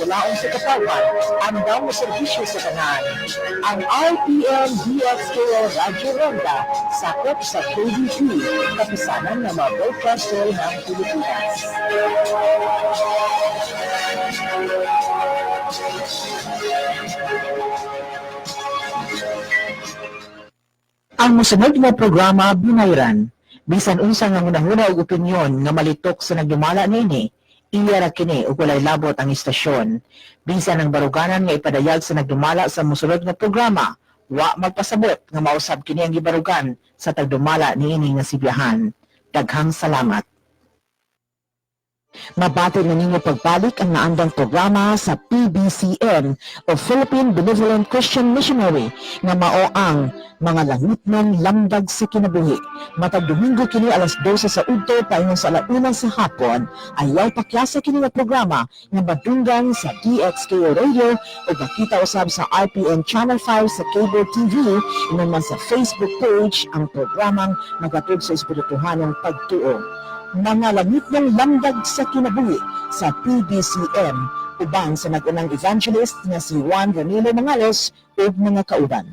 sulaong sa katawan, andam na serbisyo sa tanan. Ang RPM DXKO Radyo Ronda sakop sa KBP, kapisanan ng mga broadcaster ng Pilipinas. Ang musunod nga programa binayran. Bisan unsa nga hunahuna og opinyon nga malitok sa nagdumala niini, iya ra kini ug walay labot ang istasyon. Bisan ang baruganan nga ipadayag sa nagdumala sa musunod nga programa, wa magpasabot nga mausab kini ang gibarugan sa tagdumala niini nga sibiyahan. Daghang salamat. Mabatid na ninyo pagbalik ang naandang programa sa PBCM o Philippine Benevolent Christian Missionary nga mao ang mga langit ng lamdag sa kinabuhi. Matag Domingo kini alas 12 sa udto paingon sa alauna sa hapon, ayaw pakyasa kini nga programa nga madunggan sa DXKO Radio o makita usab sa RPN Channel 5 sa cable TV inon man sa Facebook page ang programang nagatud sa espirituhanong pagtuo. Mga langit ng lamdag sa kinabuhi sa PBCM ubang sa nag-unang evangelist na si Juan Ranilo Mangalos ug mga kauban.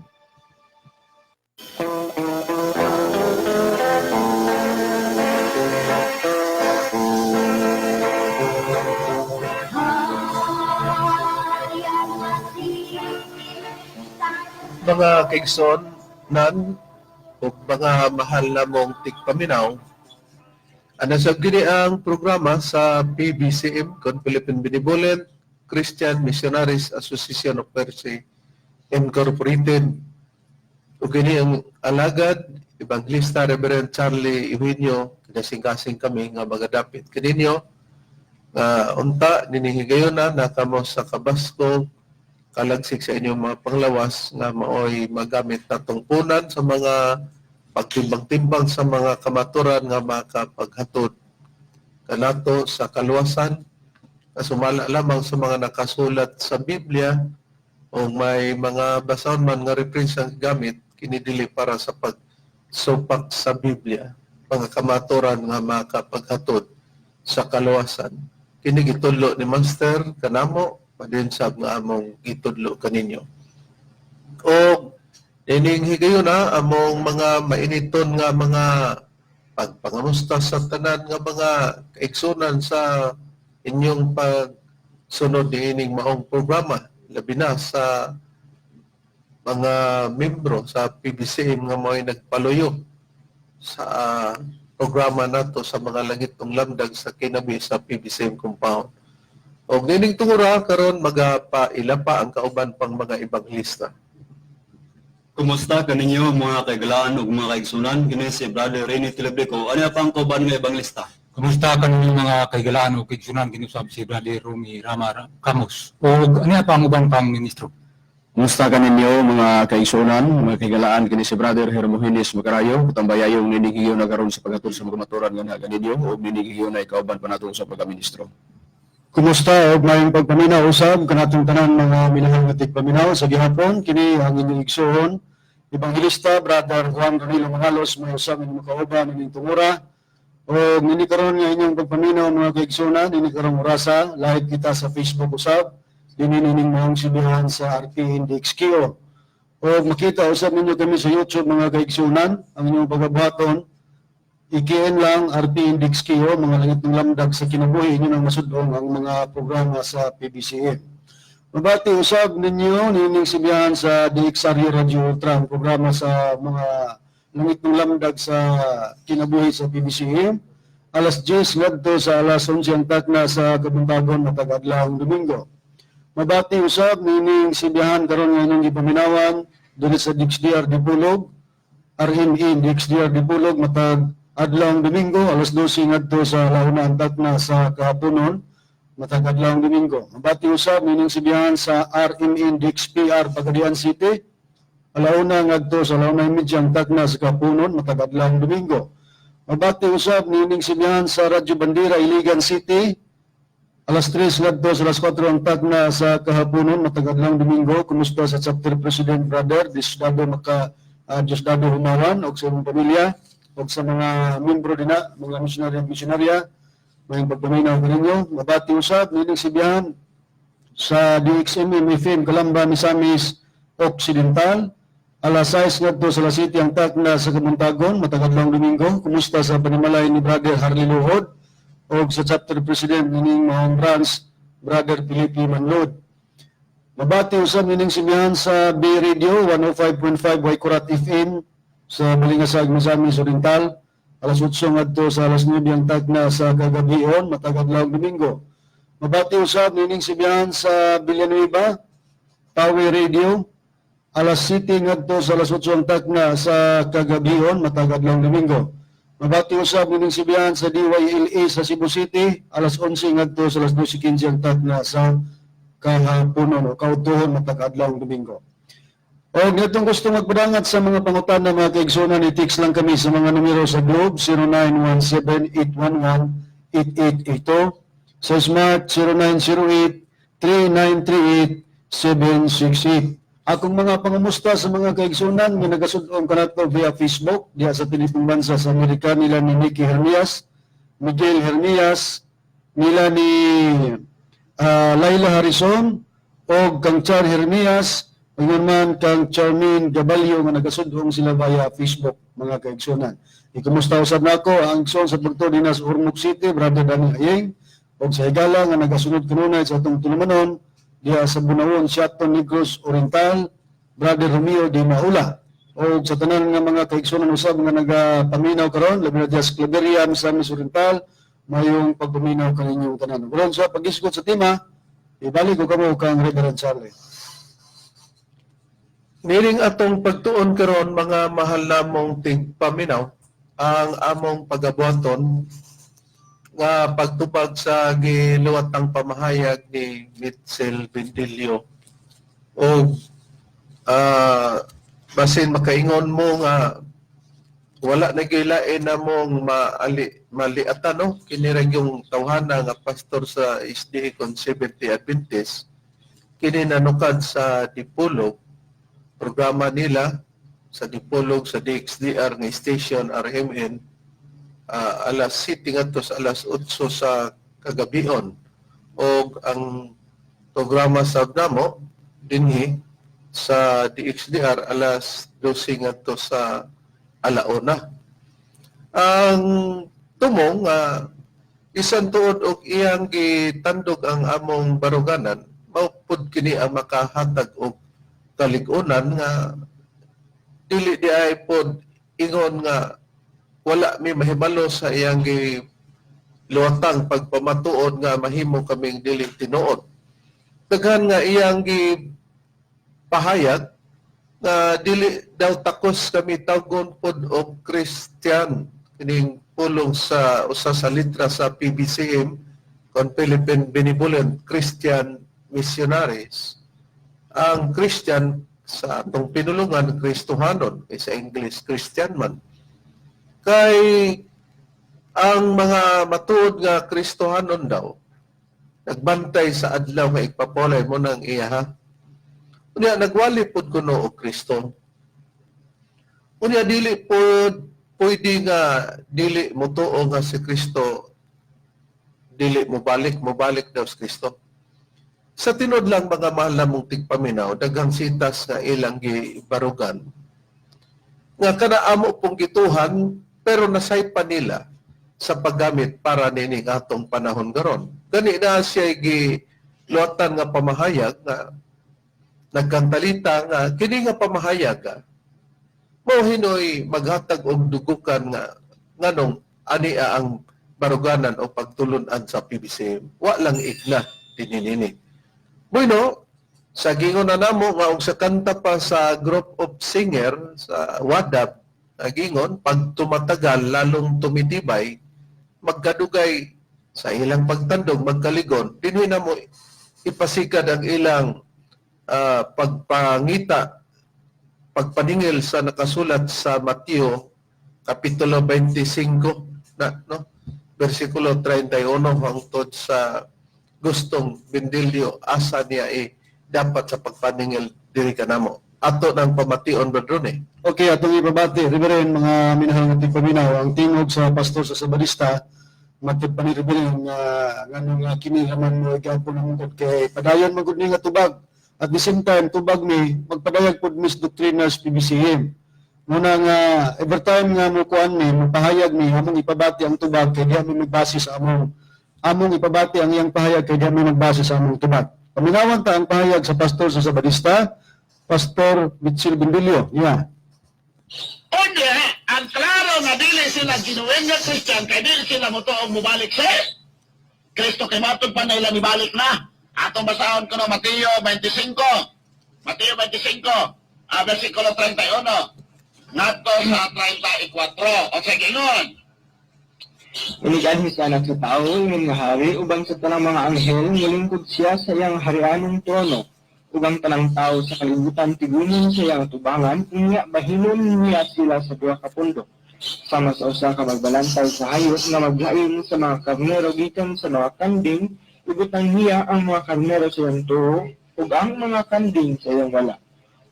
Mga kaigsoon nan ug mga mahal na mong tigpaminaw, nasab gini ang programa sa PBCM kon Philippine Benevolent Christian Missionaries Association of Mercy Incorporated. Ug kini ang alagad Evangelista Reverend Charlie Eugenio, kinasing-kasing kami nga magadapit kaninyo nga unta ninihigayon na nakamo sa kabaskog kalagsik sa inyong mga panglawas nga maoy magamit natong punan sa mga pagtimbang-timbang sa mga kamaturan nga makapaghatod kanato sa kaluwasan na sumala lamang sa mga nakasulat sa Biblia o may mga basahon man nga reference ang gamit kinidili para sa pagsupak sa Biblia, mga kamaturan nga makapaghatod sa kaluwasan. Kini gitudlo ni Master kanamo padin sab nga among gitudlo kaninyo. O ining higayon na among mga mainiton nga mga pagpangamusta sa tanan nga mga kaigsunan sa inyong pagsunod niining maong programa, labi na sa mga membro sa PBCM nga mo'y nagpaluyo sa programa nato sa mga langit ng lamdag sa kinabi sa PBCM compound. O nining tungura karon magapailapa ang kauban pang mga ebanglista. Kumusta kaninyo mga kaigalaan ug mga kaigsunan? Kini si Brother Rene Telebrico. Ano pang kauban nga ebanglista? Kumusta kaninyo mga kaigalaan ug kaigsunan? Kinusab si Brother Romy Rama Camus. O ano pang uban pang ministro? Kumusta kaninyo mga kaigsunan, mga kaigalaan? Kini si Brother Hermogenes Macarayo, tambayayong ninigiyo na karon sa paghatod sa mga maturan nga naganidyo o ninigiyo na ikauban pa nato sa pagkaministro. Kumusta og mayong pagpaminaw usab kanatong tanan mga minahal nga tigpaminaw sa gihapon kini ang inyong igsuon Evangelista Brother Juan Ranilo Mangalos may usab inyong makauban ining tungura o nini karon nga inyong pagpaminaw mga kaigsunan ini karong orasa live kita sa Facebook usab dinhi ning mahong sibihan sa RP Index KO o makita usab ninyo kami sa YouTube mga kaigsunan ang inyong pagabuhaton IKN lang, RP Index KO, mga langit ng lamdag sa kinabuhi, inyo nang masudong ang mga programa sa PBCM. Mabati usab ninyo, nining sibihan sa DXRU Radio Ultra, ang programa sa mga langit ng lamdag sa kinabuhi sa PBCM. Alas 10 ngadto sa alas 11 ang takna sa kabuntagon na tagadlawang Domingo. Mabati usab nining sibihan karon nga inyong gipaminawan dili sa DXDR Dipulog, RME DXDR Dipulog matag adlawng Domingo, alas 12 ngadto sa launa ang takna sa kahaponon, matag adlawng Domingo. Mabati usab nining sibihan sa RMN DXPR Pagadian City, alauna ngadto sa launa medya ang takna sa kahaponon, matag adlawng Domingo. Mabati usab nining sibihan sa Radyo Bandera Iligan City, alas 3 ngadto sa alas 4 ang takna sa kahaponon, matag adlawng Domingo. Kumusta sa Chapter President Brother Diosdado Humawan o sa imong pamilya o sa mga membro din na, mga missionarya, may pagpaminaw ko ninyo. Mabati usab, nining sibihan sa DXMM FM Calamba, Misamis Occidental. Alas 6 ngadto sa La City ang takna sa Kamuntagon matag-adlawng Domingo. Kumusta sa panimalay ni Brother Harley Luhod o sa chapter president nining Mahong Branch Brother Felipe Manlod. Mabati usab nining simyahan sa B Radio 105.5 Waikurat FM sa Malingasag, Misamis Oriental. Alas 8 ngadto sa alas 9 ang takna sa kagabion matag-adlawng Domingo. Mabati usab nining simyahan sa Villanueva Power Radio alas 7 ngadto sa alas 8 ang takna sa kagabion matag-adlawng Domingo. Mabati usab nining simyahan sa DYLA sa Cebu City alas 11 ngadto sa alas 12:15 ang takna sa kahaponon o kautuhon matag-adlawng Domingo. O nitong gusto magpadangat sa mga pangutana mga kaigsunan, i-text lang kami sa mga numero sa Globe 0917-811-8882, sa Smart 0908-3938-768. Akong mga pangamusta sa mga kaigsunan nga nagasudong kanato via Facebook diha sa Pilipong Bansa sa Amerika, nila ni Nicky Hermias, Miguel Hermias, nila ni Laila Harrison o kang Char Hermias, ngayon man kang Charmin Gabalio nga nagasudong sila via Facebook mga kaigsunan. Ikumusta usab nako ang igsoon sa Puerto Dinas, Ormoc City, Brother Daniel Ayeng, o sa Higala nga nagasunod kanunay sa atong tulumanon diha sa Bunawon, Siaton, Negros Oriental, Brother Romeo de Maula. O sa tanan nga mga kaigsunan usab nga nagapaminaw karon, labi na diha sa Claveria, Misamis Oriental, mayong pagpaminaw kaninyong tanan. Karon sa pag-isgot sa tema, ibalik ko kamo kang Reverend Charlie. Niring atong pagtuon karon mga mahal namong tigpaminaw, ang among pagabuhaton nga pagtupag sa giluwatang pamahayag ni Mitchell Bendilio o basin makaingon mo nga wala na gilain na mong maliatan no kini ra yung tawhana nga pastor sa SDA kon Seventh Day Adventist kini nanukad sa Dipolog programa nila sa Dipolog sa DXDR nga station RMN alas 7 ngadto sa alas 8 sa kagabion o ang programa sa namo dinhi sa DXDR alas 12 ngadto sa alauna. Ang tumong isang tuod og iyang gitandog ang among baruganan maupod kini ang makahatag og kalig-unan nga dili di ay pod ingon nga wala mi mahibalo sa iyang giluwatang pagpamatuod nga mahimo kaming dili tinuod. Daghan nga iyang gipahayag nga dili daw takos kami tawgon pod og Christian kining pulong sa usa sa litra sa PBCM kon Philippine Benevolent Christian Missionaries. Ang Christian sa atong pinulungan Kristohanon, sa English Christian man. Kay ang mga matuod nga Kristohanon daw nagbantay sa adlaw nga igpapolay mo nang iya. Unya nagwali pod kuno og Kristo. Unya dili pod pwede nga dili motuo nga si Kristo dili mobalik daw si Kristo. Sa tinod lang mga mahal na mong tigpaminaw, daghang sitas nga ilang gibarugan. Nga kanaamo pong gituhan, pero nasay pa nila sa paggamit para nining atong panahon garon. Gani na siya giluwatan nga pamahayag nga nagkantalita nga kini nga pamahayag mo hinoy maghatag og dugukan nga nganong ani ang baruganan o pagtulunan sa PBC. Wa lang igna tininini. Bueno, sa gingon na namo nga og sa kanta pa sa group of singer sa WADAP, gingon pag tumatagal lalong tumitibay, magkadugay sa ilang pagtandog, magkaligon, dinhi na mo ipasikad ang ilang pagpangita, pagpaningil sa nakasulat sa Mateo kapitulo 25 na versikulo 31 hangtod sa gustong Bendilio asa niya dapat sa pagpaningil diri kanamo. Ato ng pamation Brodrone. Okay, atong ibabati, Reverend, mga minahal nga tigpaminaw, ang tingog sa pastor sa Sabadista matod pa ni Rebel nga nga kini raman mo gyapon namungkot kay padayon man gud ni nga tubag. At the same time tubag ni magpadayag pud mis doktrinas PBCM. Muna nga every time nga mo kuan ni magpahayag ni among ipabati ang tubag kay diha mi magbase sa among ipabati ang iyang pahayag kay diha mi magbase sa among tubag. Paminawan ta ang pahayag sa pastor sa Sabadista, Pastor Mitchell Bindilio. Yeah. Unya, ang klaro nga dili sila ginuweng nga Christian kay dili sila mo tuong mubalik sa Kristo kay matod pa na ilang ibalik na. Atong basahon ko no Mateo 25. Mateo 25, versikulo 31. Ngadto sa 34. O sige ngon. Iniganhi sa anak sa tao, ingon nga hari, ubang sa tanang mga anghel, mulingkod siya sa iyang harianong trono. Ubang tanang tao sa kalibutan, tigunin sa iyang tubangan, inya bahinon niya sila sa duha ka pundok. Sama sa usa ka magbalantay sa hayop nga maglain sa mga karnero gikan sa mga kanding, ibutang niya ang mga karnero sa iyang tuo, ug ang mga kanding sa iyang wala.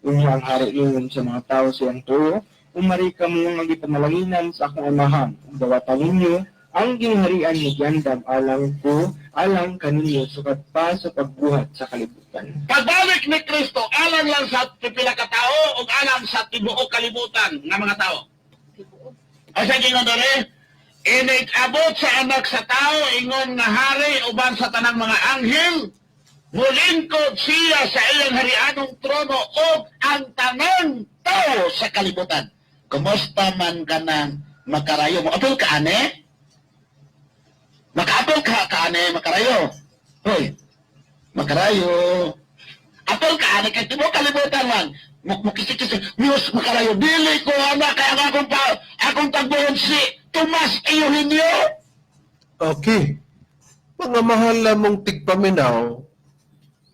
Unya ang hari ingon sa mga tao sa iyang tuo, umari kamo nga gipanalanginan sa akong amahan, ug dawatan ninyo ang gingharian ni Gandam alang kaninyo sukat pa sa pagbuhat sa kalibutan. Pagbalik ni Kristo, alang lang sa pipila ka tao o alang sa tibuok kalibutan ng mga tao. O sige ngon dere, inigabot sa anak sa tao, ingon nga hari uban sa tanang mga anghel, mulingkod siya sa iyang harianong trono o ang tanang tao sa kalibutan. Kumusta man ka nang makarayo mo? Apil ka ane? Makaapil ka ane makarayo? Hoy, makarayo. Apil ka ane, kaya mo kalibutan man. Mukisi-kisi, Diyos makarayo. Dili ko anak, kaya akong tagbuhon si Tomas Eugenio. Okay. Mga mahal na mong tigpaminaw,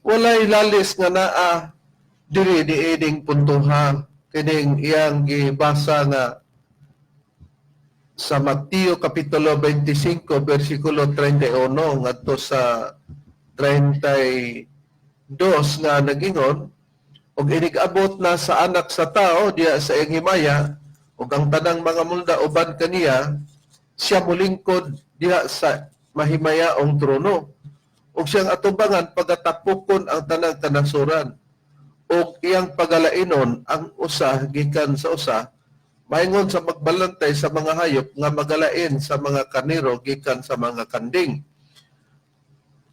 walay lalis nga naa diri di eding puntuha kining iyang gibasa nga sa Mateo Kapitulo 25, versikulo 31 ngadto sa 32 nga nagingon, ug inigabot na sa anak sa tao diya sa iyang himaya, ug ang tanang mga mulda uban kaniya, siya mulingkod diha sa mahimayaong trono. Ug siyang atubangan pagatapukon ang tanang kanasuran. Ug iyang pagalainon ang usa gikan sa usa, maingon sa magbalantay sa mga hayop nga magalain sa mga kaniro gikan sa mga kanding.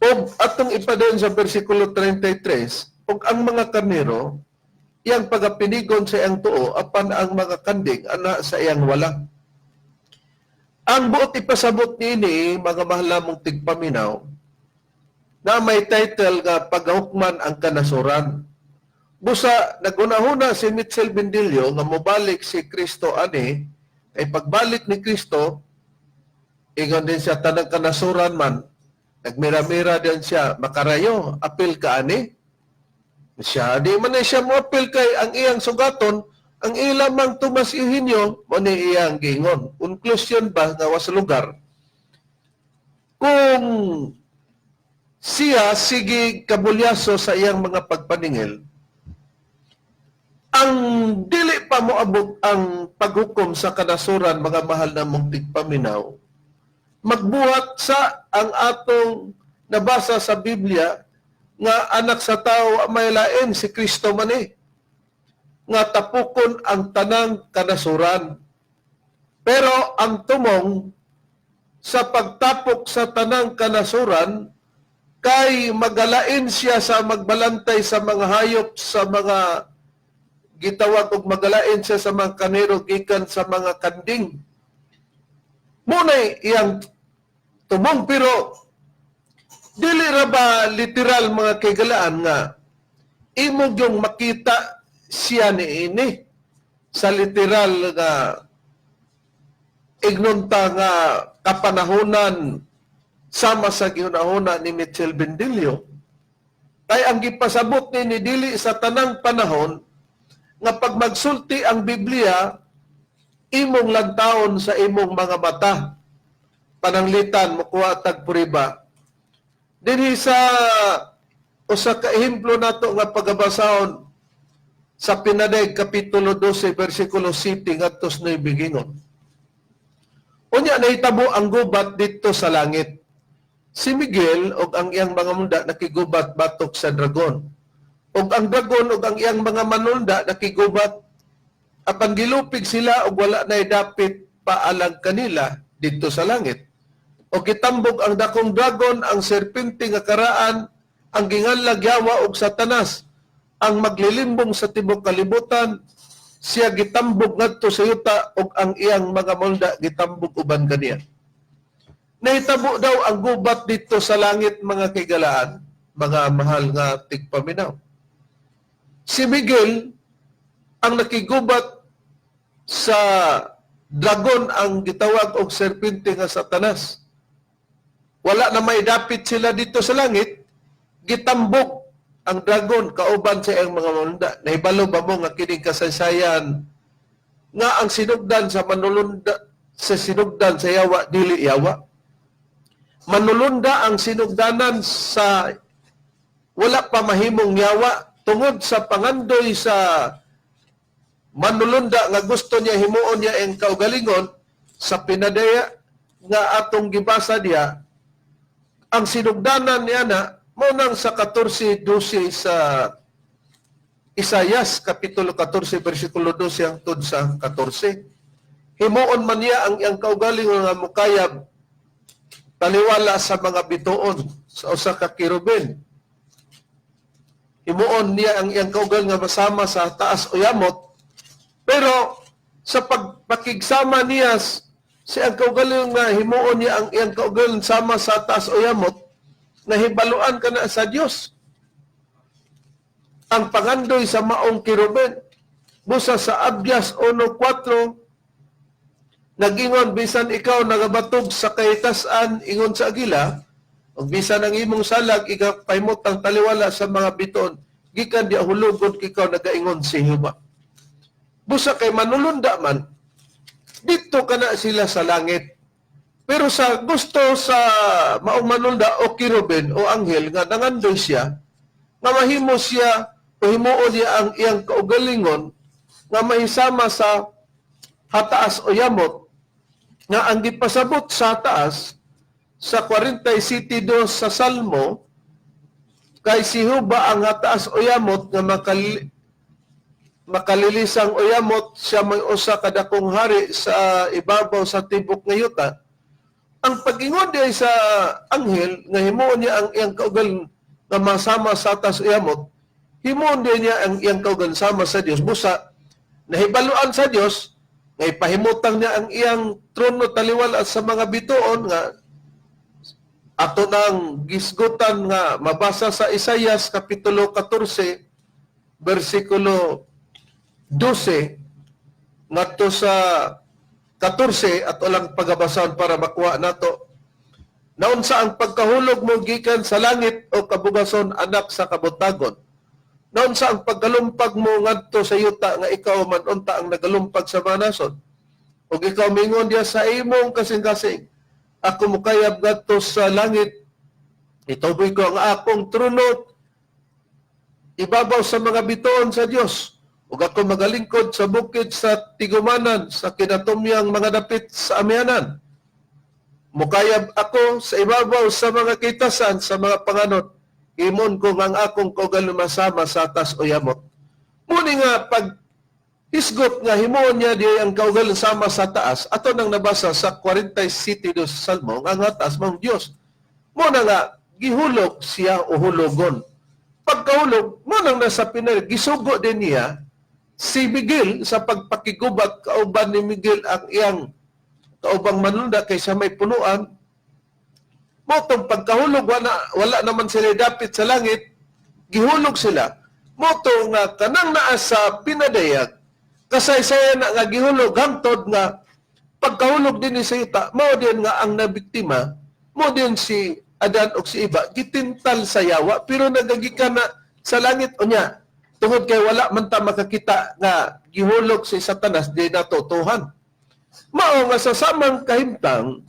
Ug atong ipadon sa bersikulo 33, ug ang mga kaniro iyang pagapinigon sa iyang tuo apan ang mga kanding ana sa iyang wala. Ang buot ipasabot niini mga mahal mong tigpaminaw na may title nga Paghukman ang Kanasuran. Busa, nagunahuna si Mitchell Bindilio nga mobalik si Kristo ani, ay pagbalik ni Kristo, ingon din siya tanang kanasuran man, nagmira-mira din siya, makarayo, apil ka ani. Siya, di man na siya mo apil kay ang iyang sugaton, ang ilamang Tomas Eugenio, mo ni iyang gingon. Conclusion ba nga was lugar? Kung siya sige kabulyaso sa iyang mga pagpaningil, ang dili pa moabot ang paghukom sa kanasuran, mga mahal na mong tigpaminaw, magbuhat sa ang atong nabasa sa Biblia nga anak sa tao may lain si Kristo man nga tapukon ang tanang kanasuran. Pero ang tumong sa pagtapok sa tanang kanasuran kay magalain siya sa magbalantay sa mga hayop, sa mga gitawag og magalain siya sa mga kanero gikan sa mga kanding. Munay iyang tumong, pero dili ra ba literal mga kagalaan nga imo yung makita siya niini sa literal nga ignonta nga kapanahonan sama sa gihunahuna ni Mitchell Bindilio. Kay ang gipasabot ni dili sa tanang panahon nga pag magsulti ang Biblia, imong lantawon sa imong mga mata. Pananglitan, makuha tagpuriba. Dinhi sa usa ka ehemplo nato nga pagabasahon sa Pinaday Kapitulo 12, versikulo 7 ngadto 9 gingon. Unya nahitabo ang gubat dito sa langit. Si Miguel o ang iyang mga munda nakigubat batok sa dragon. O ang dragon o ang iyang mga manunda nakigubat apan gilupig sila og wala na dapit paalang kanila dito sa langit. O kitambog ang dakong dragon, ang serpente nga karaan, ang ginganlag Yawa og Satanas, ang maglilimbong sa tibok kalibutan, siya gitambog ngadto sa yuta og ang iyang mga molda gitambog uban kaniya. Nahitabo daw ang gubat dito sa langit, mga kaigalaan, mga mahal nga tigpaminaw. Si Miguel ang nakigubat sa dragon, ang gitawag og serpente nga Satanas. Wala na may dapit sila dito sa langit, gitambok ang dragon kauban sa iyang mga manunda. Nahibalo ba mo nga kining kasaysayan nga ang sinugdan sa manulunda, sa sinugdan sa Yawa dili Yawa? Manulunda ang sinugdanan sa wala pa mahimong Yawa tungod sa pangandoy sa manulunda nga gusto niya himuon niya ang kaugalingon sa pinadaya nga atong gibasa diya. Ang sinugdanan niya na munang sa 14:12 sa Isayas kapitulo 14 bersikulo 12 hangtod sa 14. Himuon man niya ang iyang kaugalingon nga mukayab taliwala sa mga bituon sa usa ka kirubin. Himuon niya ang iyang kaugal nga masama sa taas o yamot, pero sa pagpakigsama niya ang kaugaling nga himuon niya ang iyang kaugaling sama sa taas o yamot, nahibaluan ka na sa Dios. Ang pangandoy sa maong kirubin, busa sa Abyas 1:4, nagingon bisan ikaw nagabatog sa kahitasan ingon sa agila, ug bisan ang imong salag ikapahimot ang taliwala sa mga biton, gikan di hulugod ikaw nagaingon si Jehova. Busa kay manulunda man, dito kana sila sa langit. Pero sa gusto sa maong manulda o kirubin o anghel nga nangandoy siya, nga mahimo siya o himuon niya ang iyang kaugalingon nga mahisama sa hataas o yamot, nga ang gipasabot sa taas sa 47:2 sa Salmo, kay si Jehova ang hataas o yamot nga makalilisang o yamot, siya may usa ka dakong hari sa ibabaw sa tibok nga yuta. Ang pag-ingon diay sa anghel nga himuon niya ang iyang kaugal nga masama sa taas o yamot, himuon din niya ang iyang kaugal sama sa Dios. Busa nahibaluan sa Dios nga ipahimutang niya ang iyang trono taliwala sa mga bituon nga ato nang gisgutan nga mabasa sa Isayas kapitulo 14 bersikulo 12 ngadto sa 14 at walang pagabasahon para makuha nato. Naunsa ang pagkahulog mo gikan sa langit o kabugason anak sa kabutagon? Naunsa ang pagkalumpag mo ngadto sa yuta nga ikaw man unta ang nagalumpag sa mga nasod? O ikaw mingon diya sa imong kasing-kasing, ako mukayab ngadto sa langit, ituboy ko ang akong trono ibabaw sa mga bituon sa Dios. Ug ako magalingkod sa bukid sa tigumanan, sa kinatumyang mga dapit sa amyanan. Mukayab ako sa ibabaw sa mga kitasan, sa mga panganod. Imon ko ang akong kaugalingon masama sa taas o yamot. Muni nga pag isgot nga himuon niya di ang kaugalingon sama sa taas, ato nang nabasa sa 47:2 sa Salmo, nga ang taas mong Dios. Muna nga gihulog siya o hulogon. Pagkahulog, munang nasa pinag, gisugo din niya si Miguel sa pagpakigubat, kauban ni Miguel ang iyang kaubang manunda kaysa may punuan. Motong pagkahulog, wala naman sila dapit sa langit, gihulog sila. Moto nga kanang naa sa pinadayag, kasaysayan na nga gihulog, hangtod nga pagkahulog din ni sa yuta, mao din nga ang nabiktima, mo din si Adan o si Iba, gitintal sa Yawa, pero nagagikan na sa langit o niya. Tungod kay wala man ta makakita nga gihulog si Satanas di natutuhan. Mao nga sa samang kahimtang,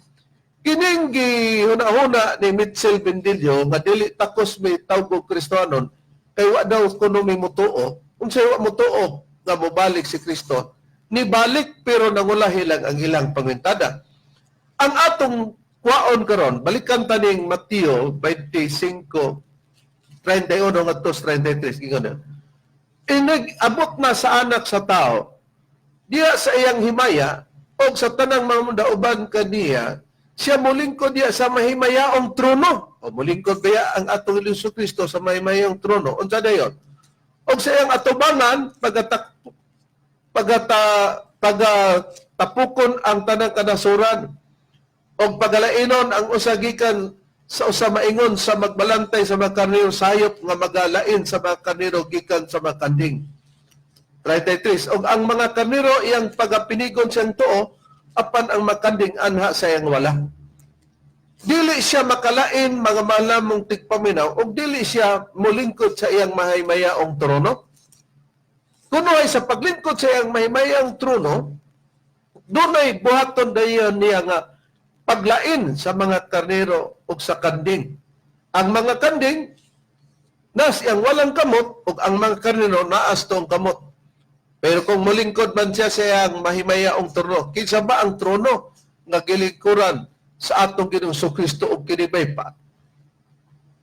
kining gihuna-huna ni Mitchell Bendillo nga dili takos may tawgo Kristohanon, kay wa daw kuno may mutuo, unsay wa mutuo nga mobalik si Kristo, ni balik pero nangulahi lang ang ilang pangintada. Ang atong kwaon karon, balikan taning Mateo 25:31 ngadto sa 33 gingon. Inag-abot na sa anak sa tao diya sa iyang himaya o sa tanang mga uban kaniya, siya mulingkod diya sa mahimayaong trono. O mulingkod kaya ang atong Hesus Kristo sa mahimayaong trono. Unsa dayon? O sa iyang atubangan, pagatapukon ang tanang kanasuran o pagalainon ang usagikan sa usa maingon sa magbalantay sa mga karnero sayop nga magalain sa mga karnero gikan sa mga kanding. 33. Og ang mga karnero iyang pagapinigon siyang tuo apan ang makanding anha sa iyang wala. Dili siya makalain mga malamong tigpaminaw og dili siya mulingkod sa iyang mahimayaong trono. Kuno ay sa paglingkod sa iyang mahimayaong trono, dunay buhaton dayon niya nga paglain sa mga karnero o sa kanding. Ang mga kanding, nas iyang walang kamot, o ang mga karnero, naas tong kamot. Pero kung mulingkod man siya sa iyang mahimayaong trono, kinsa ba ang trono nga gilingkuran sa atong Ginoong Kristo o kinibay pa?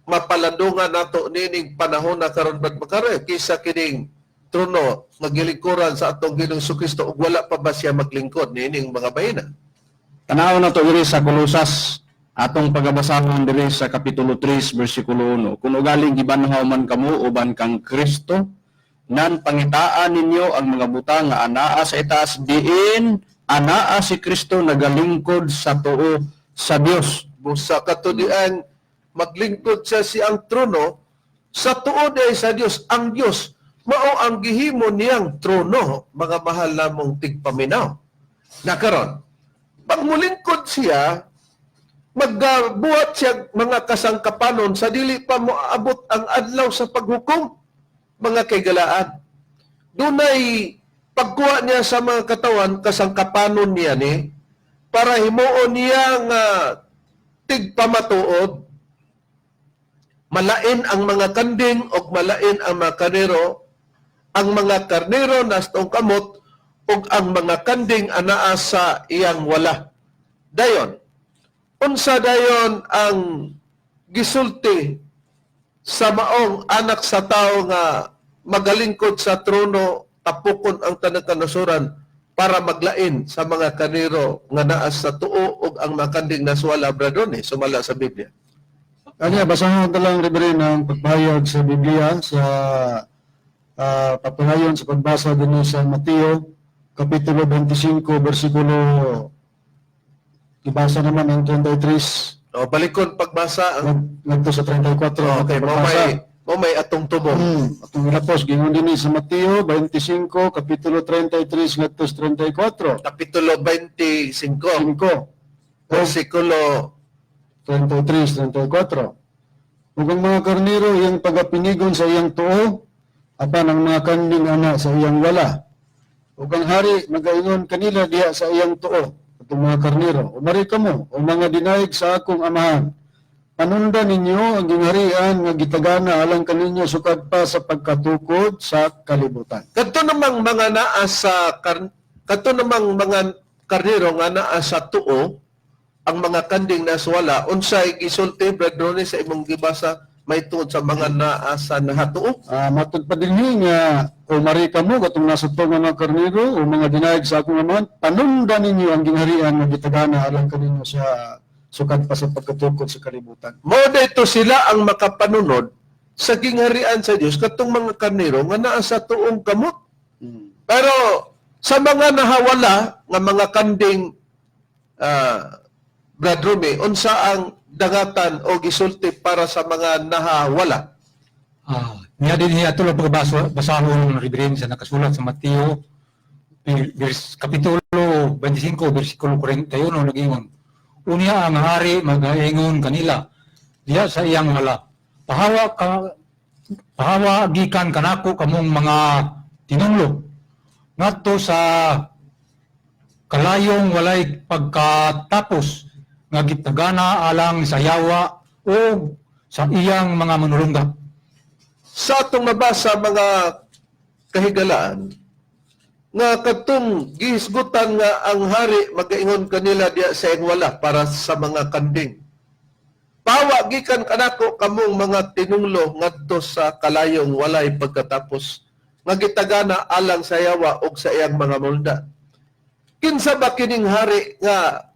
Mapalandungan nato nining panahon na karon bad makare, kisa kining trono nga gilingkuran sa atong Ginoong Kristo o wala pa ba siya maglingkod nining mga bayina? Tanaw na to diri sa Kolosas, atong pagabasahon diri sa Kapitulo 3, versikulo 1. Kung ugaling gibanhaw man kamo uban kang Kristo, nan pangitaan ninyo ang mga butang nga anaa sa itaas, diin anaa si Kristo nagalingkod sa tuo sa Dios. Busa katudian maglingkod siya siyang trono sa tuod ay sa Dios. Ang Dios mao ang gihimo niyang trono, mga mahal namong tigpaminaw. Nakaron, pag mulingkod siya, magbuhat siya mga kasangkapanon sa dili pa moabot ang adlaw sa paghukom, mga kaigalaan. Dunay pagkuha niya sa mga katawan, kasangkapanon niya ni, para himuon niya nga tigpamatuod, malain ang mga kanding o malain ang mga karnero, ang mga karnero nastong kamot, ug ang mga kanding anaa sa iyang wala. Dayon, unsa dayon ang gisulti sa maong anak sa tao nga magalingkod sa trono, tapukon ang tanang kanasuran para maglain sa mga kaniro nga naa sa tuo ug ang mga kanding naswala bradone sumala sa Biblia. Kanya, basahan ko lang rin ng pagpahayag sa Biblia sa papalayon sa pagbasa din sa Mateo, Kapitulo 25, versikulo, ibasa naman ang 33, O balikon pagbasa ang nagto sa 34. okay, mo may atong tubo. Atong ilapos, gingon din sa Mateo 25, Kapitulo 33, nagto sa 34. Kapitulo 25, 5, versikulo 33, 34. Ug ang mga karnero iyang pagapinigon sa iyang tuo, apan ang mga kanding ana sa iyang wala. Ug ang hari magaingon kanila diha sa iyang tuo, atong mga karnero, umari kamo, o mga dinaig sa akong amahan. Panunda ninyo ang gingharian nga gitagana alang kaninyo sukad pa sa pagkatukod sa kalibutan. Kadto namang mga naa sa kadto namang mga karnero nga naa sa tuo, ang mga kanding naswala, unsay gisulti bradrone sa imong gibasa may tuod sa mga naa sa nahatuo? Matud pa din nga, umari kamo, katong nasa tuo nga mga karnero, o mga dinaig sa akong amahan, panunda ninyo ang gingharian nga gitagana alang kaninyo sa sukad pa sa pagkatukod sa kalibutan. Mo dito sila ang makapanunod sa gingharian sa Dios katong mga karnero nga naa sa tuong kamot. Pero sa mga nahawala nga mga kanding Brad Rumi, unsa ang dangatan o gisulti para sa mga nahawala? Niya din niya ito lang pagbasahon ng Reverend sa nakasulat sa Mateo, Kapitulo 25, versikulo 41, nag-ingon, unya ang hari mag-ingon kanila, diya sa iyang wala, pahawa gikan kanako kamong mga tinunglo, ngadto sa kalayong walay pagkatapos, nga gitagana alang sa yawa o sa iyang mga manulungga. Sa atong mabasa mga kahigalaan, nga katong gihisgutan nga ang hari magaingon kanila diya sa iyang wala para sa mga kanding. Pawa gikan kanako kamong mga tinunglo ngadto sa kalayong walay pagkatapos nga gitagana alang sa yawa ug sa iyang mga mulda. Kinsa ba kining hari nga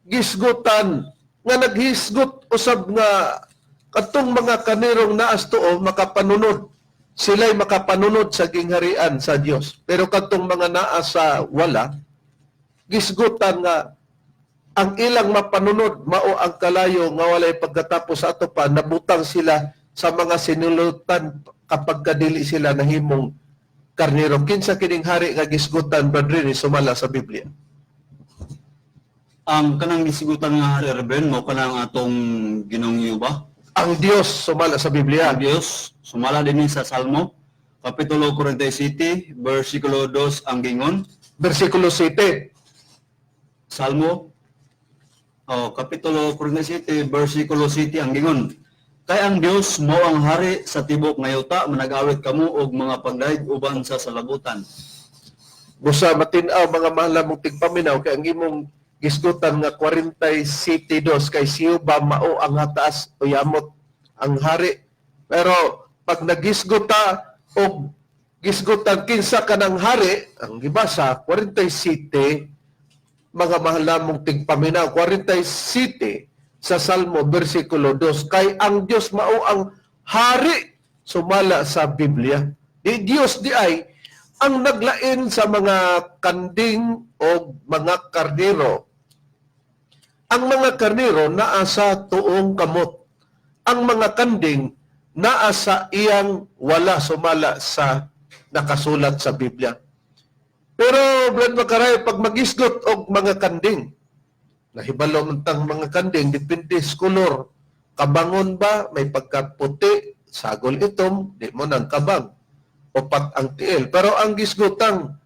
gisgutan nga naghisgot usab nga katong mga kanirong naas tuo makapanunod, sila'y makapanunod sa gingharian sa Dios. Pero katong mga naa sa wala, gisgutan nga ang ilang mapanunod mao ang kalayo nga walay pagkatapos sa ato pa nabutang sila sa mga sinulutan kapag kadili sila nahimong karnero. Kinsa kining hari nga gisgutan Brother Rini sumala sa Biblia? Ang kanang gisigutan nga hari Reverend mo kanang atong Ginoong Yuba. Ang Dios sumala sa Biblia. Ang Dios sumala din sa Salmo Kapitulo 47 bersikulo 2 ang gingon. Versikulo 7. Salmo Kapitulo 47 bersikulo 7 ang gingon. Kay ang Dios mao ang hari sa tibok nga yuta manag-awit kamo og mga pagdaig uban sa salabutan. Busa matin-aw mga mahal mong tigpaminaw kay ang imong gisgutan nga 47:2 kay siyo ba mao ang hataas o yamot ang hari. Pero pag nagisguta o gisgutan kinsa kanang hari, ang gibasa 47 mga mahal mong tigpaminaw 47 sa Salmo bersikulo 2 kay ang Dios mao ang hari sumala sa Biblia. Di Dios di ay ang naglain sa mga kanding o mga karnero. Ang mga karnero naa sa tuong kamot. Ang mga kanding naa sa iyang wala sumala sa nakasulat sa Biblia. Pero Brad Makaray, pag magisgot og mga kanding, nahibalo man tang mga kanding, depende sa kolor. Kabangon ba, may pagkaputi, sagol itom, di mo nang kabang. Upat ang tiil. Pero ang gisgotang,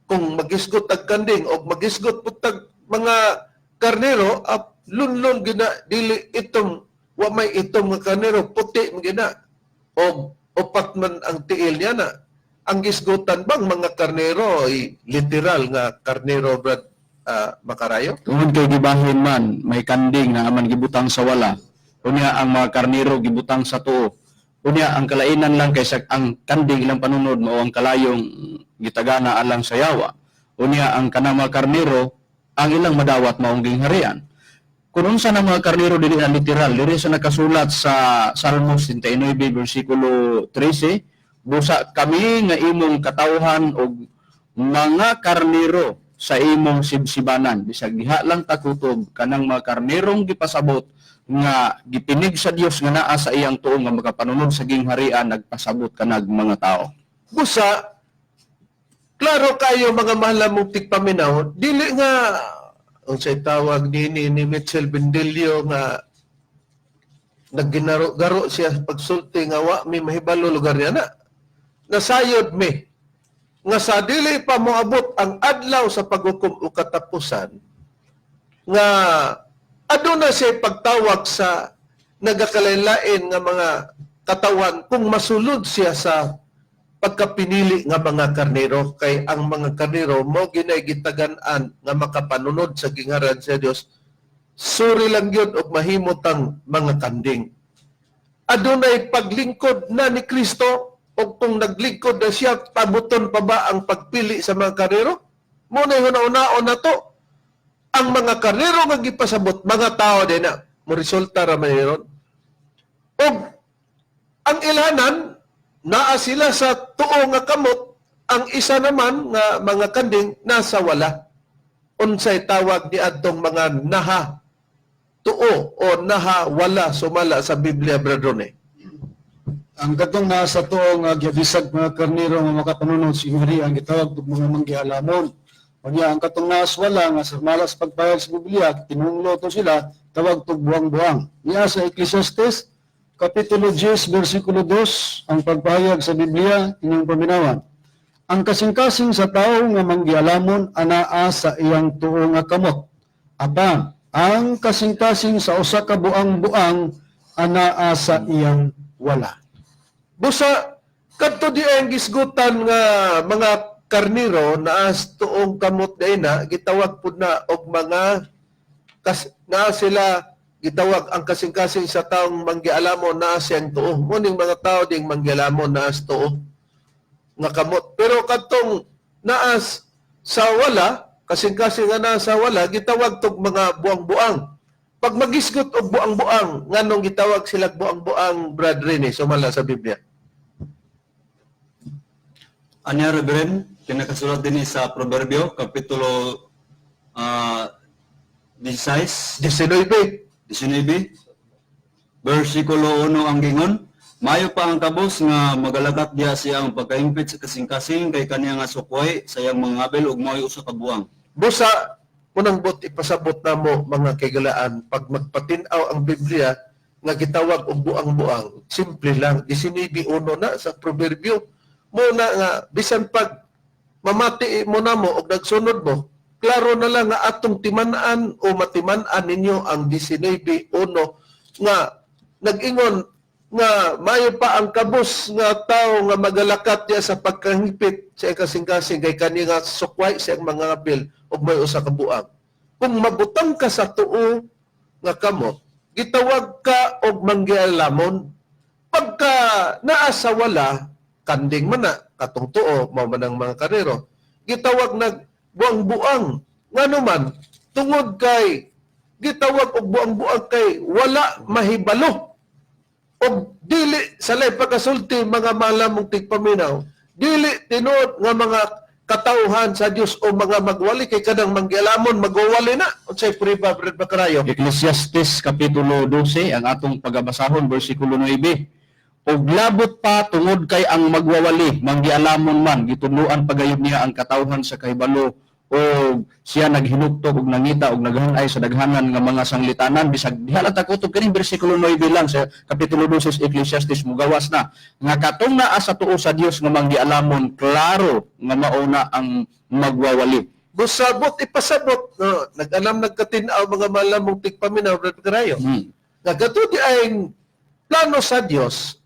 kung magisgot ang kanding o magisgot putag mga karnero, lunlon gina, dili itong, wa may itong mga karnero, puti gina. O upat man ang tiil niya na. Ang gisgutan bang mga karnero ay literal nga karnero Brad Makarayo? Tungod kay gibahin man, may kanding na aman gibutang sa wala. Unya ang mga karnero gibutang sa tuo. Unya ang kalainan lang kaysa ang kanding ilang panunod mao ang kalayong gitagana alang sa yawa. Unya ang kanang mga karnero ang ilang madawat maong gingharian. Kung unsa na mga karnero dili na literal, dili sa nakasulat sa Salmo 69 bersikulo 13, busa kami nga imong katawhan og mga karnero sa imong sibsibanan. Bisag diha lang takutob kanang mga karnerong gipasabot nga gipinig sa Dios nga naa sa iyang tuo nga makapanunod sa gingharian nagpasabot kanag mga tao. Busa, klaro kayo mga mahal mong tigpaminaw, dili nga, ang say tawag ni Mitchell Bendelio nga nagginaro-garo siya pagsulti nga wa may mahibalo lugar niya na. Nasayod mi nga sa dili pa moabot ang adlaw sa paghukom o katapusan nga aduna siya pagtawag sa nagakalain nga mga katawan kung masulod siya sa pagkapinili nga mga karnero kay ang mga karnero mo ginay gitagan-an nga makapanunod sa gingharian sa Dios suri lang yun og mahimotang mga kanding. Adunay paglingkod na ni Kristo o kung naglingkod na siya, pabuton pa ba ang pagpili sa mga karnero? Muna yung una-unaon na to. Ang mga karnero nga gipasabot, mga tao din na, mo resulta raman yun. O ang ilanan, naa sila sa tuo nga kamot, ang isa naman nga mga kanding nasa wala. Unsay tawag ni adtong mga naha tuo o naha wala sumala sa Biblia, Bradrone. Ang katong nasa tuong gibisag mga karnero nga makapanunod sa gingharian gitawag og mga manggihalamon. Unya ang katong naas wala nga sa malas pagpayag sa Biblia tinunglo to sila tawag tog buang-buang. Niya sa Ecclesiastes Kapitulo 10 bersikulo 2 ang pagpahayag sa Biblia inyong paminawan. Ang kasing-kasing sa tao nga manggihalamon anaa sa iyang tuo nga kamot. Apan ang kasing-kasing sa usa ka buang-buang anaa sa iyang wala. Busa, kadto di ang gisgutan nga mga karniro na as tuong kamot na ina, gitawag po na og mga na sila gitawag ang kasing-kasing sa taong manggialamon na siyang tuo. Muning mga tao ding manggialamon na as tuo nga kamot. Pero katong naas sa wala, kasing-kasing nga naa sa wala, gitawag tog mga buang-buang. Pag magisgot og buang-buang, nganong gitawag sila buang-buang, Brad Rene, sumala sa Biblia? Anya Reverend, kinakasulat din sa Proverbio, Kapitulo 16, 19, versikulo 1 ang gingon, mayo pa ang kabos nga magalakat diha siya ang pagkaimpit sa kasing-kasing kay kaniya nga sukway sa iyang mga abel ug mayo usa ka buang. Busa, unang bot, ipasabot na mo mga kagalaan, pag magpatinaw ang Biblia, nga gitawag og buang-buang, simple lang, 19:1 na sa Proverbio, muna nga, bisan pag mamati mo na mo o nagsunod mo, klaro na lang nga atong timanaan o matimanaan ninyo ang 19:1 nga nag-ingon nga mayo pa ang kabus nga tao nga magalakat niya sa pagkahipit sa kasing-kasing kay kani nga sukway sa mga apil og may usa ka buang. Kung mabutang ka sa tuo nga kamot, gitawag ka og manggialamon. Pagka naa sa wala, kanding man na, katong tuo, mao man ang mga karero, gitawag nag buang-buang. Ngano man, tungod kay gitawag og buang-buang kay wala mahibalo. Og dili salay pagkasulti mga malamong tigpaminaw, dili tinuod nga mga katauhan sa Dios o mga magwali kay kadang manggialamon magwali na unsay priba Brad Bacarayo. Ecclesiastes Kapitulo 12, ang atong pagabasahon, versikulo 9. Og labot pa tungod kay ang magwawali, manggialamon man, gituluan pagayod niya ang katawhan sa kahibalo, o siya naghinugtog og nangita og naghanay sa daghanan nga mga sanglitanan. Bisag diha lang ta kutob kini bersikulo 9 lang sa Kapitulo 12 Ecclesiastes, mugawas na. Nga katong naa sa tuo sa Dios nga manggialamon, klaro nga mauna ang magwawali. Busabot ipasabot no, nag-alam nagkatinaw mga malamong tigpaminaw Brad Bacarayo. Nga gato di ay plano sa Dios.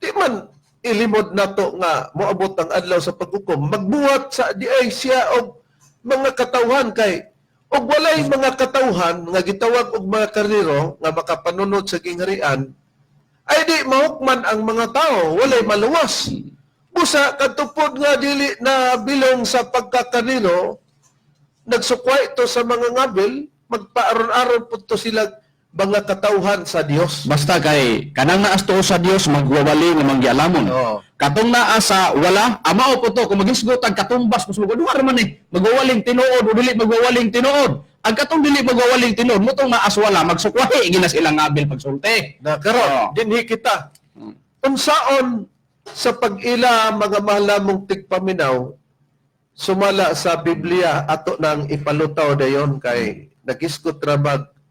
Di man ilimod nato nga moabot ang adlaw sa paghukom, magbuhat sa di ay siya og mga katawhan kay og walay mga katawhan nga gitawag og mga karniro nga makapanunod sa gingharian ay di mahukman ang mga tao, walay maluwas. Busa katupod nga dili na bilong sa pagkakarniro, nagsukway ito sa mga ngabil, magpaaron-aron po to sila mga katawhan sa Dios. Basta kay kanang naas tuo sa Dios magwawali nga manggialamon. Oo. Katong naa sa wala, amao po to kung magisgot ang katumbas mas magduwa man eh magwawaling tinuod o dili magwawaling tinuod. Ang katong dili magwawaling tinuod mo tong naas wala magsukwahi ginas ilang ngabil pagsulti. Na karon dinhi kita. Unsaon sa pag-ila mga mahalamong tigpaminaw sumala sa Biblia ato nang ipalutaw dayon kay nagisgot ra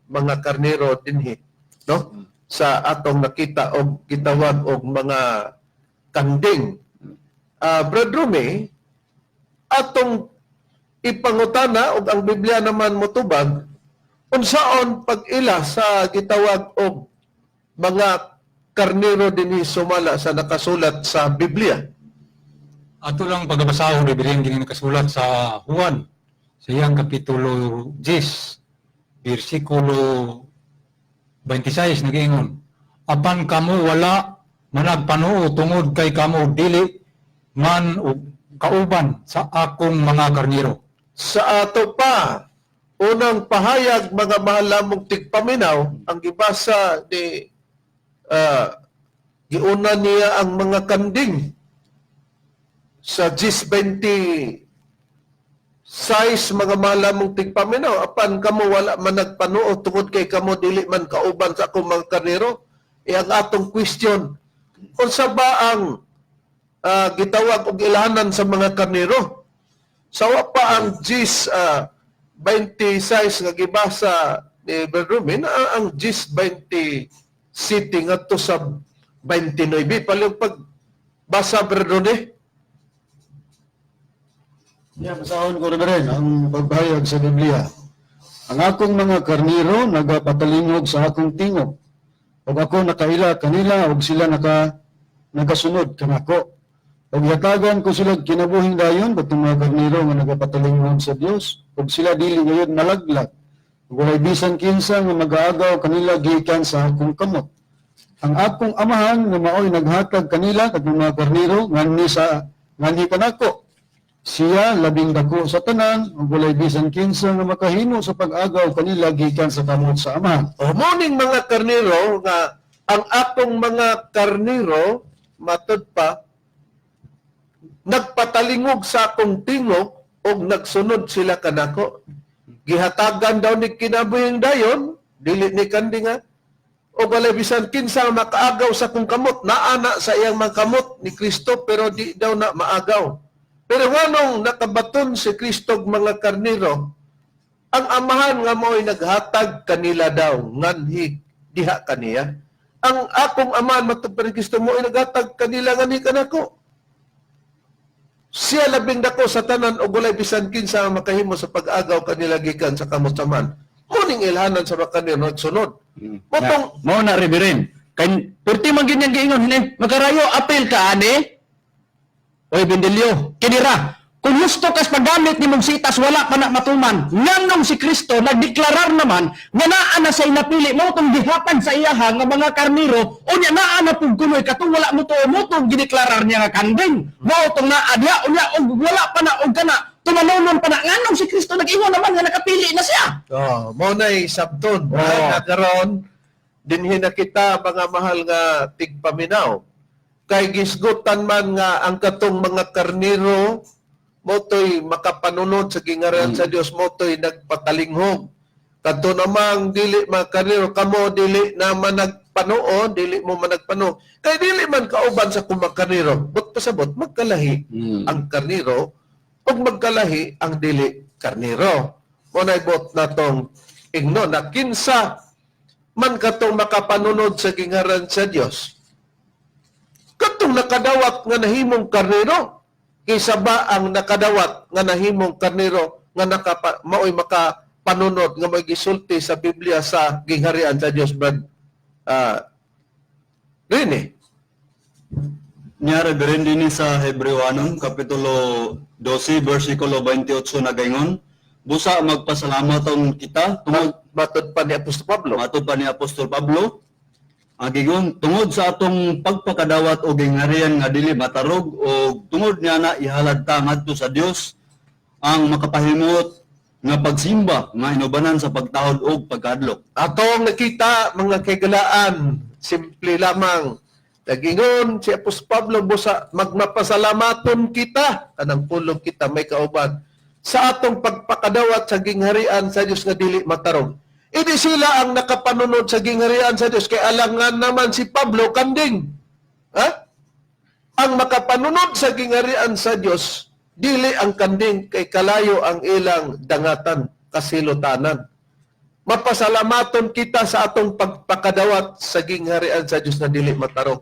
mga karnero dinhi, no? Sa atong nakita og gitawag og mga kanding. Brad Rome, atong ipangutana og ang Biblia naman motubag, unsaon pag-ila sa gitawag og mga karnero dinhi sumala sa nakasulat sa Biblia? Ato lang pagabasahon Reverend gini nakasulat sa Juan sa iyang kapitulo 10 versikulo 26 nagingon, apan kamo wala managpanuo tungod kay kamo dili man og kauban sa akong mga karniro. Sa ato pa, unang pahayag mga mahalamong tigpaminaw, ang gibasa ni giuna niya ang mga kanding sa 10:20 size mga malamong tigpaminaw, apan kamo wala man nagpanuo tungod kay kamo dili man kauban sa akong mga karnero. Ang atong question, unsa ba ang gitawag og ilahanan sa mga karnero? Sawa pa ang 10:26 nga gibasa ni Berrumin, ang 10:20 city ngadto sa 29 palihog pag basa Berrumin. Yeah, basahon ko rin ang pagbahayag sa Biblia. Ang akong mga karniro nagapatalingog sa akong tingog. Ug ako nakaila kanila ug sila nagasunod kanako. Ug yatagan ko sila kinabuhing dayon batong mga karnero nga nagapatalingon sa Dios, ug sila dili gayud malaglag. Ug walay bisan kinsa nga mag-aagaw kanila gikan sa akong kamot. Ang akong amahan nga maoy naghatag kanila kadtong mga karnero nganhi kanako. Siya labing dako sa tanan, ug walay bisan kinsa nga makahimo sa pag-agaw kanila gikan sa kamot sa amahan. O morning mga karnero nga ang akong mga karnero matud pa nagpatalingog sa akong tingog o nagsunod sila kanako. Gihatagan daw ni kinabuhing dayon, dili ni kandi nga, o walay bisan kinsa makaagaw sa akong kamot, naana sa iyang mga kamot ni Kristo pero di daw na maagaw. Pero nganong nakabaton si Kristo mga karnero, ang amahan nga mo'y naghatag kanila daw, nganhi diha kaniya. Ang akong amahan matupad ni Kristo mo'y naghatag kanila nganhi kanako. Siya labing dako sa tanan o walay bisan kinsa makahimo sa pag-agaw kanila gikan sa kamot saman. Muning ilhanan sa makanir nagsunod. Motong Mao na Reverend. Kay perti man ganyan giingon ni magarayo apel ka ani. Oy Bendelio, kinira. Kung gusto kas paggamit ni mong sitas wala pa na matuman. Nganong si Kristo nagdeklarar naman nga naa na say napili mo tong gihatan sa iyaha nga mga karniro unya naa na pug kunoy katong wala mo tong gideklarar niya nga kanding. Mao tong naa diha unya og wala pa na og kana tumanonon pa na nganong si Kristo nag-ingon naman nga nakapili na siya. mo na'y sabton. Nagkaroon, dinhi na kita mga mahal nga tigpaminaw. Kay gisgutan man nga ang katong mga karniro motoy makapanunod sa gingaran sa Dios, motoy nagpatalinghog. Kadto namang dili mga karniro kamo dili naman nagpanoon, dili mo man nagpano. Kay dili man kauban sa kumakarniro. But pasabot magkalahi ang karniro ug magkalahi ang dili karniro. Mo nay bot natong ingno na kinsa man katong makapanunod sa gingaran sa Dios. Katong nakadawat nga nahimong karniro, kaysa ba ang nakadawat nga nahimong karniro nga maoy makapanunod nga magisulti sa Biblia sa gingharian sa Dios, Brad Rini? Niya Reverend din sa Hebrewanon, Kapitulo 12, versikulo 28 na gaingon, busa magpasalamaton kita, tungod Matod pa ni Apostol Pablo. matod pa ni Apostol Pablo, gigon tungod sa atong pagpakadawat o gingharian nga dili matarog o tungod niya na ihalad ta ngadto sa Dios ang makapahimot nga pagsimba nga inubanan sa pagtahod o pagkadlok. Atong nakita mga kagalaan, simple lamang. Nagingon si Apostol Pablo busa magmapasalamaton kita, kanang pulong kita may kauban sa atong pagpakadawat sa gingharian sa Dios nga dili matarog. Hindi sila ang nakapanunod sa gingharian sa Dios kay alangan naman si Pablo kanding. Ha? Ang makapanunod sa gingharian sa Dios dili ang kanding kay kalayo ang ilang dangatan kasilutanan. Mapasalamaton kita sa atong pagpakadawat sa gingharian sa Dios na dili matarog.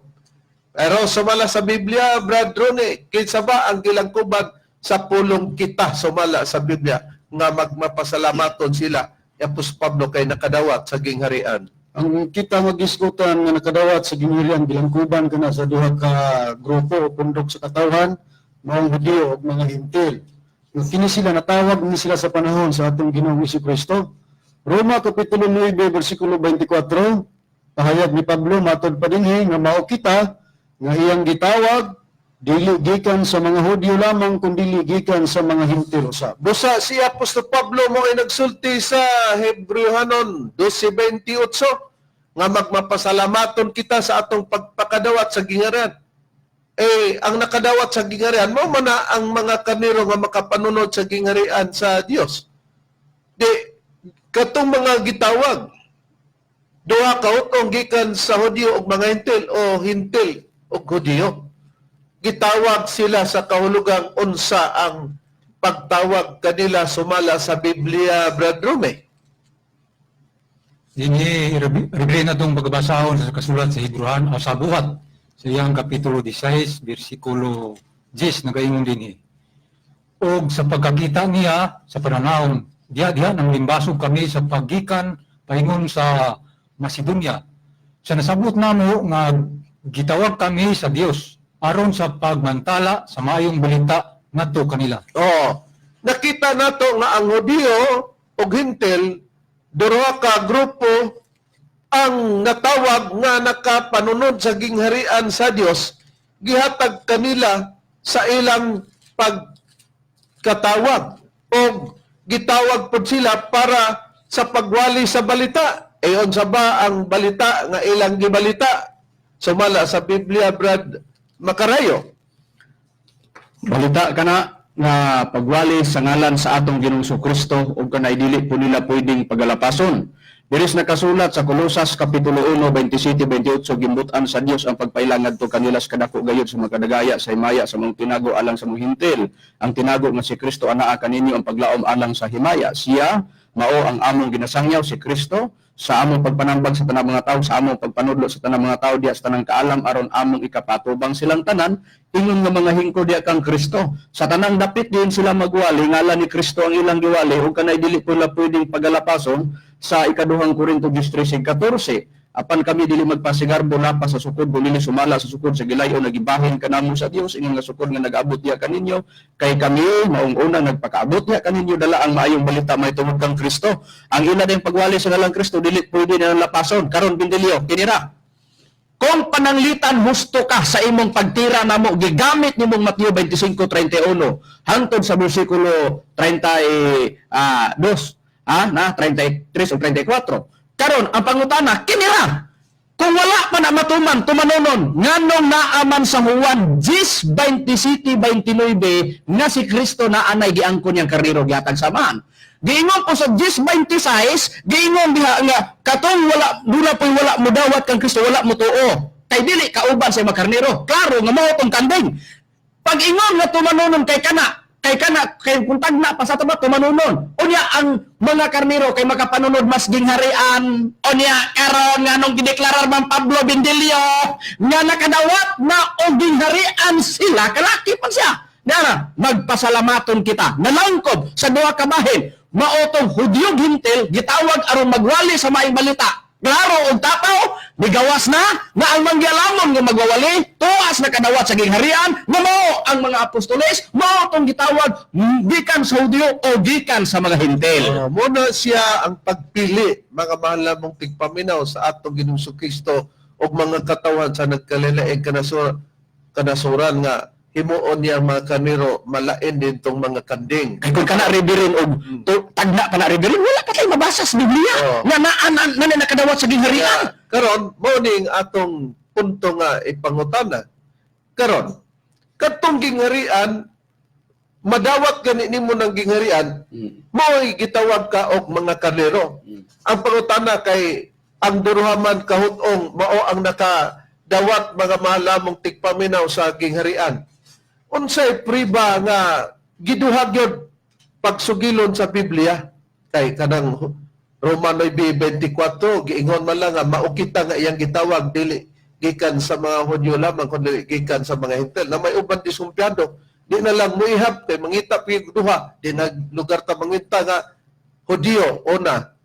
Pero sumala sa Biblia, Brad Ronnie, kinsa ba ang gilangkuban sa pulong kita sumala sa Biblia nga magmapasalamaton sila? Apostol Pablo kay nakadawat sa gingharian. Ang kita magiskutan nga nakadawat sa gingharian bilangkuban kana sa duha ka grupo o pundok sa katawhan, mga Hudyo ug mga Hintil. Yung kini sila natawag ni sila sa panahon sa atong Ginoong Jesucristo. Roma kapitulo 9 bersikulo 24, pahayag ni Pablo matod pa dinhi nga mao kita nga iyang gitawag dili gikan sa mga Hudyo lamang kundi gikan sa mga Hintil usab. Busa si Apostol Pablo mo ay nagsulti sa Hebrewanon 12:28 nga magmapasalamaton kita sa atong pagpakadawat sa gingharian. Ang nakadawat sa gingharian mao man ang mga karnero nga makapanunod sa gingharian sa Dios. Katong mga gitawag duha ka utong gikan sa Hudyo ug mga Hintil o Hintil ug Hudyo. Gitawag sila sa kahulugang unsa ang pagtawag kanila sumala sa Biblia, Brad Rome. Ini reverend na itong pagbasahon sa kasulat sa Hebrewan o sa buhat sa iyang kapitulo 16, versikulo 10 na gayon din o sa pagkakita niya sa pananahon, diha nang limbasog kami sa paggikan paingon sa Macedonia. Sa nasabot namo nga gitawag kami sa Dios aron sa pagmantala sa maayong balita ngadto kanila. Oh, nakita nato nga ang Hudiyo ug Hintil duha ka grupo ang natawag nga nakapanunod sa gingharian sa Dios, gihatag kanila sa ilang pagkatawag o gitawag pod sila para sa pagwali sa balita. Ayon sa ba ang balita nga ilang gibalita sumala sa Biblia, Brad Makarayo? Balita kana nga pagwali sa ngalan sa atong Ginoong Kristo ug kanay dili po nila pwedeng pagalapason. Diris nakasulat sa Kolosas Kapitulo 1, 27-28, gimbutan sa Dios ang pagpailang ngadto kanila sa kadako gayud sa mga kadagaya sa himaya sa mga tinago alang sa mga hintil. Ang tinago nga si Kristo anaa kaninyo ang paglaom alang sa himaya. Siya mao ang among ginasangyaw si Kristo sa among pagpanambag sa tanang mga tao, sa among pagpanudlo sa tanang mga tao diya sa tanang kaalam aron among ikapatubang silang tanan ingon nga mga hingko diya kang Kristo. Sa tanang dapit din sila magwali ngalan ni Kristo ang ilang giwali ug kanay dili pula pwedeng pagalapason sa ikaduhang Korinto 13:14. Apan kami dili magpasigarbo na pa sa sukod dili sumala sa sukod sa gilayo nagibahin kanamo sa Dios ingon nga sukod nga nag-abot diya kaninyo kay kami maong una nagpakaabot diya kaninyo dala ang maayong balita may tungod kang Kristo. Ang ina din pagwali sa ngalang Kristo dili pwede na lapason karon bindilyo kinira. Kung pananglitan husto ka sa imong pagtira namo gigamit nimong Mateo 25:31 hangtod sa bersikulo 32 na 33 o 34. Karon ang pangutana kinira. Kung wala pa na matuman tumanonon nganong naaman sa Juan 10:27-29 nga si Kristo na anay giangkon yang karnero gihatag samahan. Giingon ko sa 10:26 giingon diha nga katong wala mo dawat kang Kristo wala mo tuo. Kay dili kauban sa mga karnero. Klaro nga mao tong kanding. Pag ingon nga tumanonon kay kung tagna pa sa taba tumanunon. Unya ang mga karnero kay makapanunod mas gingharian. Unya karon nga nung gideklarar man Pablo Bindilio nga nakadawat na og gingharian sila kalaki pa siya. Nara, magpasalamaton kita. Nalangkob sa duha ka bahin. Maotong Hudiyo Hintil gitawag aron magwali sa maayong balita. Klaro og tapaw migawas na nga ang manggialamon nga magwawali tuwas na kadawat sa gingharian nga mao ang mga apostoles mao tong gitawag gikan sa Hudiyo o gikan sa mga Hintil. Muna siya ang pagpili, mga mahal namong tigpaminaw sa atong Ginoong Kristo o mga katawan sa nagkalilaing kanasuran nga himuon niya ang mga kaniro malain din tong mga kanding. Kay kung kana rebirin og tagna kana rebirin wala pa tay mabasa sa Biblia nga naan nakadawat sa gingharian. Karon mo ning atong punto nga ipangutana. Karon katong gingharian madawat gani nimo ng gingharian mo'y gitawag ka og mga kaniro. Ang pangutana kay ang duruhaman kahutong mao ang nakadawat mga mahalamong tigpaminaw sa gingharian. Unsay priba nga giduhag yun pagsugilon sa Biblia kay kanang Romano 24 giingon man lang nga maukita nga iyang gitawag dili gikan sa mga Hudyo lamang kundi gikan sa mga Hintil na may uban disumpyado di na lang muihap kay mangita pi duha di naglugar ta mangita nga Hudyo una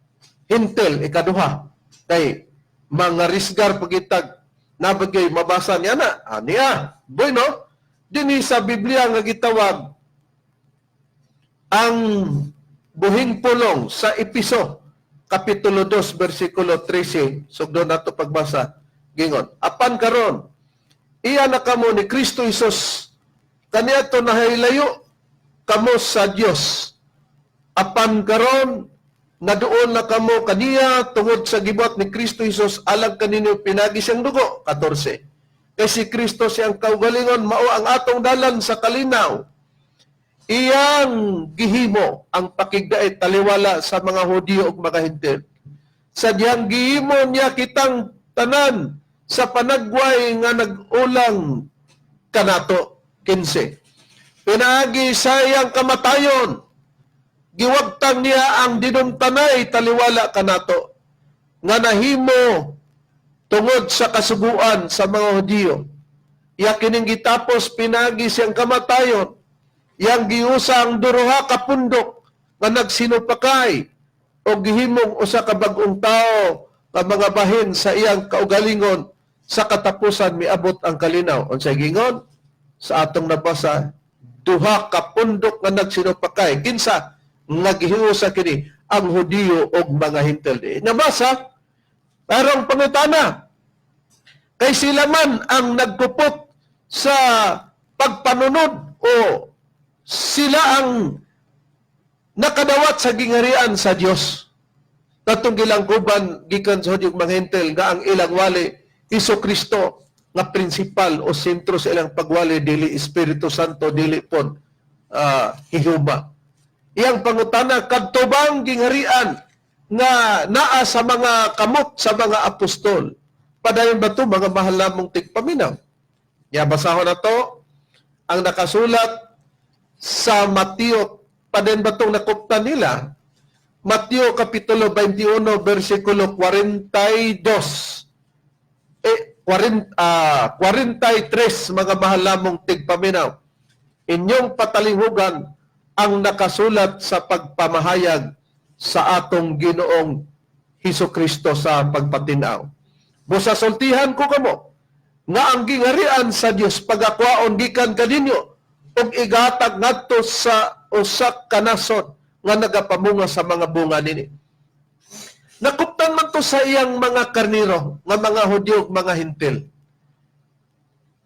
Hintil ikaduha kay mga risgar pagitag nabagay mabasa niya na aniya bueno dinhi sa Biblia nga gitawag ang buhing pulong sa Episo Kapitulo 2 bersikulo 13 sugdo nato pagbasa gingon apan karon iya na kamo ni Kristo Jesus kaniadto nahilayo kamo sa Dios apan karon naduol na kamo kaniya tungod sa gibuhat ni Kristo Jesus alang kaninyo pinagi siyang dugo 14. Kay si Kristo siyang kaugalingon mao ang atong dalan sa kalinaw. Iyang gihimo ang pakigdait taliwala sa mga Hudyo ug mga Hintil. Sa diyang gihimo niya kitang tanan sa panagway nga nag-ulang kanato 15. Pinaagi sayang kamatayon. Giwagtang niya ang dinumtanay taliwala kanato nga nahimo tungod sa kasuguan sa mga Hudyo. Iya kining gitapos pinagi siyang kamatayon. Yang giusa ang duruha ka pundok nga nagsinupakay o gihimong usa ka bag-ong tao nga mga bahin sa iyang kaugalingon sa katapusan miabot ang kalinaw. Unsay gingon sa atong nabasa, duha ka pundok nga nagsinupakay. Kinsa nga gihiusa kini ang Hudiyo og mga Hintil. Nabasa karong pangutana. Kay sila man ang nagpupot sa pagpanunod o sila ang nakadawat sa gingharian sa Dios. Katong gilangkuban gikan sa Hudiyo ug mga Hintil nga ang ilang wali Hesukristo nga prinsipal o sentro sa ilang pagwali, dili Espiritu Santo, dili pon hihuma. Iyang pangutana, kadtubang gingharian nga naa sa mga kamot sa mga apostol. Padayon ba ito mga mahal namong tigpaminaw? Basahon na to ang nakasulat sa Mateo. Padayon ba itong nakuptan nila? Mateo Kapitulo 21, versikulo 42. 43, mga mahal namong tigpaminaw. Inyong patalinghugan ang nakasulat sa pagpamahayag sa atong Ginoong Hesukristo sa pagpatinaw. Busasultihan ko kamo nga ang gingharian sa Dios pagakwaon gikan kaninyo ug igatag ngadto sa usa ka nasod nga nagapamunga sa mga bunga nini. Nakuptan man to sa iyang mga karniro nga mga Hudyo ug mga Hintil.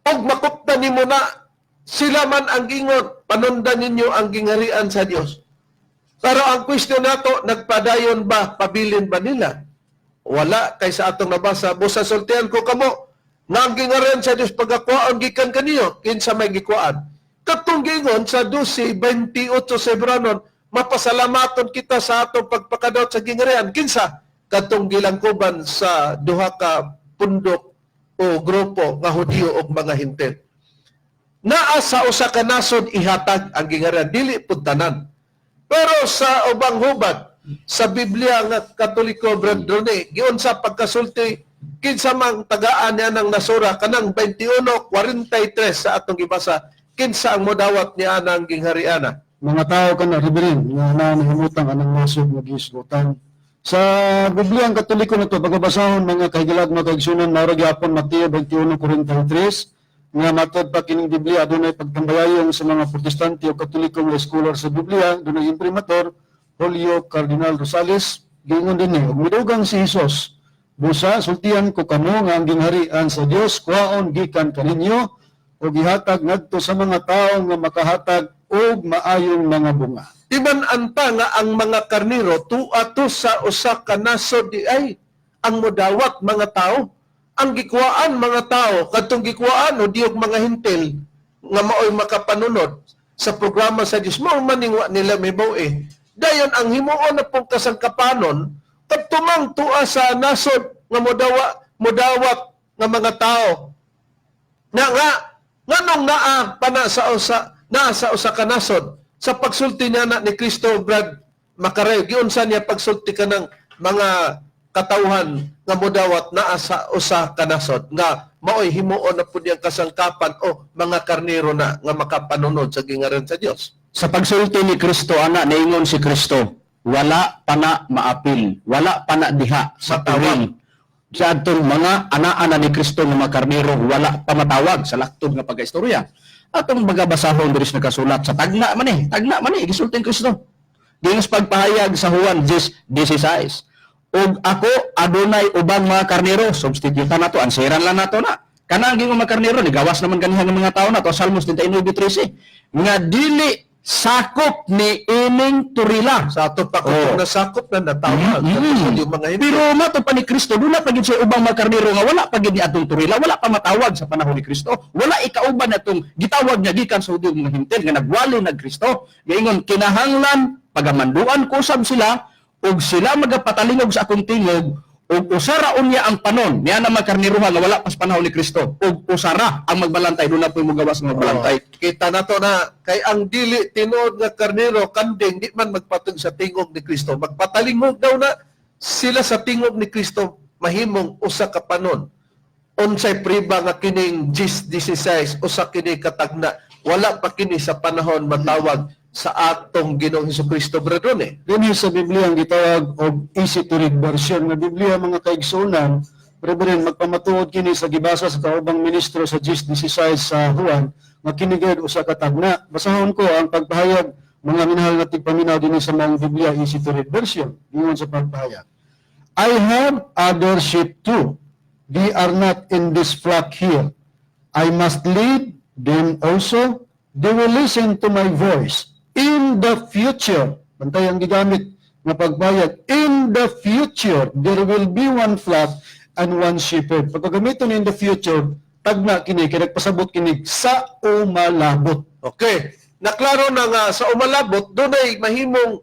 Ug makuptan nimo na sila man ang gingon, panundan ninyo ang gingharian sa Dios. Pero ang question nato, nagpadayon ba, pabilin ba nila? Wala, kay sa atong nabasa, busasultihan ko kamo, nga ang gingharian sa Dios pagakuan gikan kaniyo, kinsa may gikuan. Katong gingon sa 12:28 sa Hebranon, mapasalamaton kita sa atong pagpakadawat sa gingharian. Kinsa? Katong gilangkuban sa duha ka pundok o grupo nga Hudyo ug mga Hintil. Naa sa usa ka nasod ihatag ang gingharian, dili pud tanan. Pero sa ubang hubad sa Biblia nga Katoliko, Brad Rone, giunsa pagkasulti kinsa mang tagaan niya ng nasura kanang 21:43 sa atong gibasa, kinsa ang modawat niya ng ginghariana? Mga tao ka na, Reverend, nga nanahimutang anang nasod nga gisgutan. Sa Biblia ang Katoliko na ito, pagkabasahon mga kahigalag mga kaigsunan, naura gyapon Mateo 21:43, nga matod pa kining Biblia, adunay pagtambayayong sa mga Protestante o Katoliko nga scholar sa Biblia, adunay imprimator, Julio Cardinal Rosales, gingon din ug midugang si Hesus. Busa, sultihan ko kamo nga ang gingharian sa Dios, kuhaon gikan kaninyo, o gihatag ngadto sa mga tao nga makahatag og maayong mga bunga. Timan anta nga ang mga karniro tuato sa usa ka nasod di ay ang modawat mga tao. Ang gikuhaan mga tao, kadtong gikuhaan o diog mga Hintil nga maoy makapanunod sa programa sa Dios, mao maningwa nila mibaw eh. Dayon ang himuon na pong kasangkapanon, kadtumang tua sa nasod nga modawat nga mga tao. Nganong naa pana sa usa ka nasod sa pagsulti niya na ni Kristo, Brad Macaray, giunsa niya pagsulti ka ng mga katauhan nga modawat naa sa usa ka nasod nga maoy himuon na pud yang kasangkapan o mga karnero na nga makapanunod sa gingharian sa Dios. Sa pagsulti ni Kristo, ana, naingon si Kristo, wala pa na maapil, wala pa na diha sa tuwing. Sa atong mga ana-ana ni Kristo nga mga karnero, wala pa matawag sa laktod nga pagkaistorya. Atong magabasahon diri sa nakasulat sa tagna man gisulti ni Kristo. Dingos pagpahayag sa Juan 10:16. Ug ako adunay ubang mga karnero, substitute na to, anseran lang nato na. Kanang gingon mga karnero, nigawas naman kanihan ng mga tao na to, Salmos 39:13. Nga dili sakop ni ining turila. Sa ato pa kung nasakop na natawag yung mga Hintil. Pero mato pa ni Kristo, doon na pagid siya ubang mga karnero nga wala pagid ni atong turila, wala pa matawag sa panahon ni Kristo. Wala ikauban atong gitawag niya gikan sa Hudyo mga Hintil nga nagwali nag Kristo. Gaingon kinahanglan pagamanduan ko sab sila ug sila magapatalingog sa akong tingog ug usara unya ang panon niya na makarniruha nga wala pas panahon ni Kristo ug usara ang magbalantay doon na po magawas nga magbalantay. Kita nato na kay ang dili tinuod nga karnero kanding di man magpatug sa tingog ni Kristo, magpatalingog daw na sila sa tingog ni Kristo, mahimong usa ka panon. Unsay priba nga kining 10:16 usa kini katagna, wala pa kini sa panahon matawag sa atong Ginoong Hesukristo, brethren eh. Dinhi sa Biblia ang gitawag og easy to read version nga Biblia mga kaigsunan, Reverend, magpamatuod kini sa gibasa sa kaubang ministro sa 16 sa Juan, nga kinigad usa ka tagna. Basahon ko ang pagpahayag mga minahal na tigpaminaw din sa mga Biblia easy to read version. Ingon sa pagpahayag. I have other sheep too. They are not in this flock here. I must lead them also. They will listen to my voice. In the future, bantay ang gigamit na pagbayad, in the future, there will be one flock and one shepherd. Pagkagamiton in the future, tagna kini, kaya nagpasabot kini sa umalabot. Okay. Naklaro na nga sa umalabot, doon ay mahimong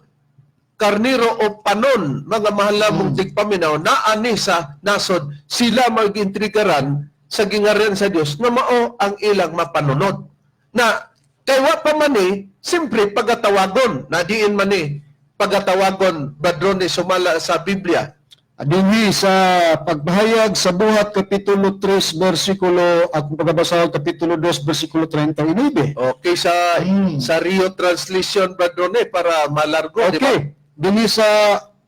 karniro o panon, mga mahal mong tigpaminaw, na ani sa nasod, sila mag-intrigaran sa gingaran sa Dios na mao ang ilang mapanunod. Na kaywa pa man simpre pagatawagon, na diin man pagatawagon, badron sumala sa Biblia. Dinhi sa pagpahayag sa Buhat Kapitulo 3 versikulo at pagbabasa Kapitulo 2 versikulo 39. Okay, sa Rio Translation, badron para malargo, di ba? Okay. Dinhi sa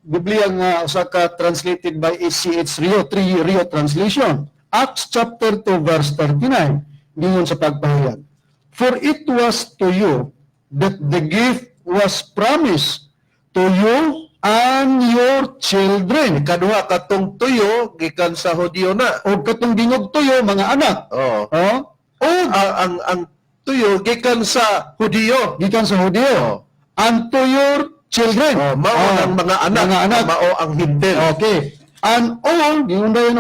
Biblia nga usa ka translated by HCH Rio 3 Rio Translation. Acts chapter 2 verse 39. Dingon sa pagpahayag. For it was to you that the gift was promised, to you and your children. Kaduha katong tuyo gikan sa Hudiyo na. O katong dingog tuyo mga anak. Oh. Oh? O Ang tuyo gikan sa Hudiyo. gikan sa Hudiyo. And to your children. Mao ang mga anak, Mga anak. mao ang hintil. Okay. And all, yun na yun,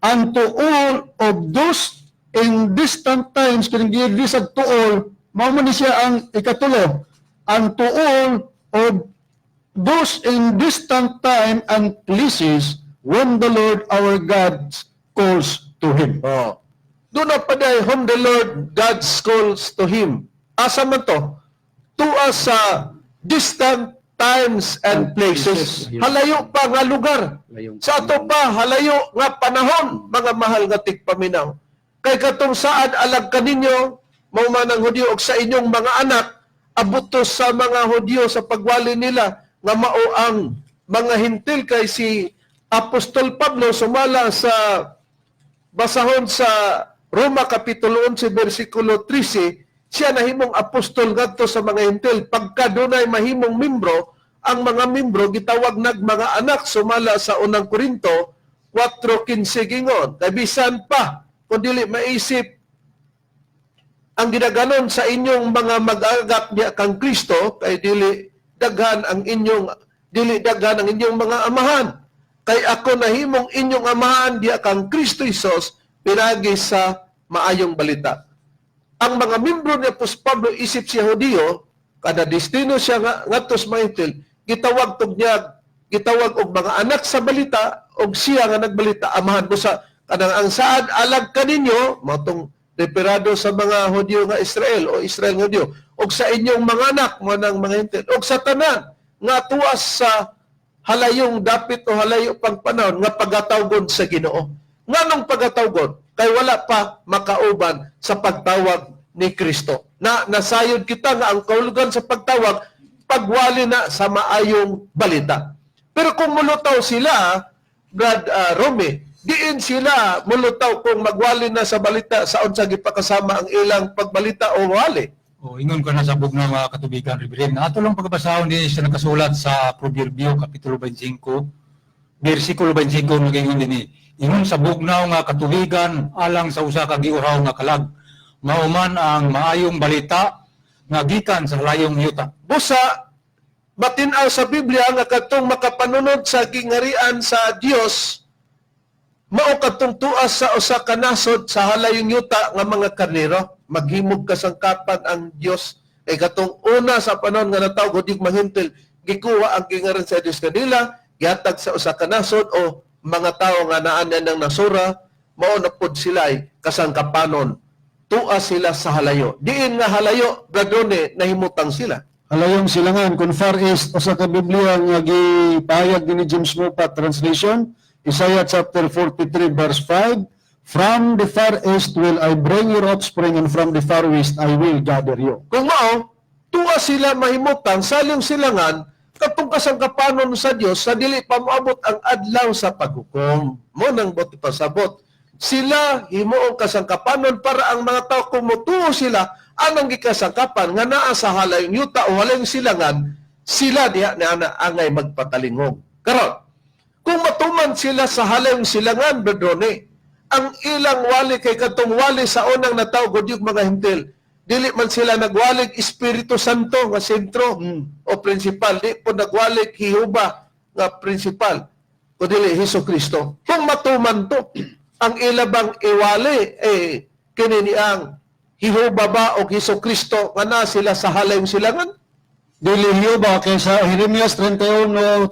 and to all of those in distant times, kung hindi sa to all, mao man siya ang ikatulo. And to all of those in distant time and places when the Lord our God calls to Him. Oh. Doon na paday, whom the Lord God calls to Him. Asa man to? Tuwa sa distant times and places. Halayo pa nga lugar. Sa ato pa, halayo nga panahon, mga mahal nga tigpaminaw. Kay katong saan alag kaninyo, maumanang Hudyo, og sa inyong mga anak, abutos sa mga Hudyo sa pagwali nila, nga mao ang mga hintil kay si Apostol Pablo sumala sa basahon sa Roma Kapitulo 11 versikulo 13, siya nahimong apostol ngadto sa mga hintil. Pagka dunay mahimong membro, ang mga membro gitawag nag mga anak sumala sa unang Korinto 4:15 gingon. Kay bisan pa kung dili maisip ang ginaganon sa inyong mga mag-agap niya kang Kristo, kay dili daghan ang inyong mga amahan. Kay ako nahimong inyong amahan diya kang Kristo Hesus pinagi sa maayong balita. Ang mga membro ni Apostol Pablo isip siya Hudiyo, kada destino siya ngadto sa maintil, gitawag og mga anak sa balita og siya nga nagbalita amahan mo sa kanang ang saad alag kaninyo matong referado sa mga Hudiyo nga Israel o Israel nga Hudiyo og sa inyong mga anak mo ng mga hintil og sa tanan nga tuwas sa halayong dapit o halayo pang panahon nga pagatawgon sa Ginoo. Nganong pagatawgon? Kay wala pa makauban sa pagtawag ni Kristo. Na nasayod kita nga ang kahulugan sa pagtawag pagwali na sa maayong balita. Pero kung mulutaw sila, Brad Romy, diin sila mulutaw kung magwali na sa balita sa unsa gipakasama ang ilang pagbalita o wali. O ingon ko na sa bugnaw mga katubigan, Reverend. Ato lang pagbasahon din siya nakasulat sa Proverbio Kapitulo 25, versikulo 25 nagingon din ingon sa bugnaw nga katubigan alang sa usa ka giuraw nga kalag. Mauman ang maayong balita nga gikan sa layong yuta. Busa, matinaw sa Biblia nga katong makapanunod sa gingarian sa Dios mao katong tuas sa usa ka nasod sa halayong yuta nga mga karnero. Maghimog kasangkapan ang Dios kay katong una sa panahon nga natawag Hudyong mahintil, gikuha ang gingaran sa Dios kanila, gihatag sa usa ka nasod o mga tao nga naanan ng nasura, mao na pod sila ay kasangkapanon. Tuas sila sa halayo. Diin nga halayo, bradone, nahimutang sila. Halayong silangan, kung Far East, usa ka Biblia nga gipahayag ni James Moffat Translation, Isaiah chapter 43 verse 5, From the far east will I bring your offspring, and from the far west I will gather you. Kung mao, tuwa sila mahimutang, saling silangan, katong kasangkapanon sa Dios sa dili pa moabot ang adlaw sa paghukom. Mo nang buti pasabot. Sila himuong kasangkapanon para ang mga tao kumutuo sila anang gikasangkapan nga naa sa halayong yuta o halayong silangan, sila diha na angay magpatalingog. Karon, kung matuman sila sa halayong silangan, Bedrone, ang ilang wali kay katong wali sa unang nataw yung mga hintil, dili man sila nagwalig Espiritu Santo nga sentro o prinsipal, di po nagwalig Hiuba nga prinsipal, kundi Hesukristo. Kung matuman to, ang ilabang iwali, kini niyang Hiuba ba o Hesukristo nga na sila sa halayong silangan? Dili Hiuba kaysa Jeremias 31:34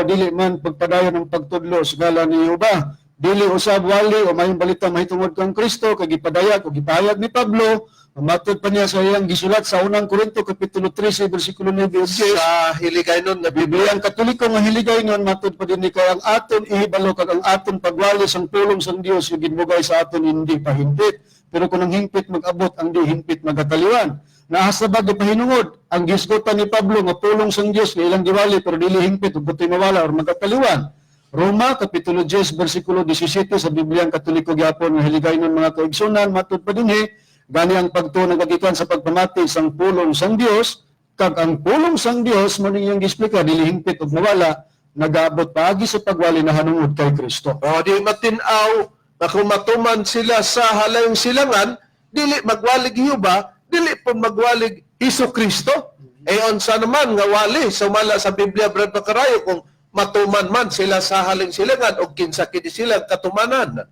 dili man pagpadayon ng pagtudlo sa ngalan ni Hiuba. Dili usab wali o mayong balita mahitungod kang Kristo kay gipadayag o gipahayag ni Pablo. Matod pa niya sa iyang gisulat sa unang Korinto kapitulo 13 bersikulo 9 ug 10. Sa hiligaynon na Biblia ang Katoliko nga hiligaynon matod pa din ni kay ang aton ihibalo kag ang aton pagwali sang pulong sang Dios yung ginbugay sa aton hindi pahimpit. Pero kung ang himpit mag-abot ang di himpit magataliwan. Nahasabag di pahinungod ang gisgutan ni Pablo nga pulong sang Dios nga ilang giwali pero dili himpit ug buti mawala or magataliwan. Roma kapitulo 10 bersikulo 17 sa Biblia ang Katoliko gyapon nga hiligaynon mga kaigsunan matod pa dinhi gani ang pagtuo nagagikan sa pagpamati sang pulong sang Dios kag ang pulong sang Dios mo ning gi-explica dili hingpit ug nawala nagaabot paagi sa pagwali na hanungod kay Kristo. o di matinaw na kung matuman sila sa halayong silangan, dili magwalig Hiuba, dili po magwalig Hesukristo. Unsa naman nga wali sumala sa Biblia Brad Pacarayo kung matuman man sila sa halayong silangan o kinsa kini sila katumanan.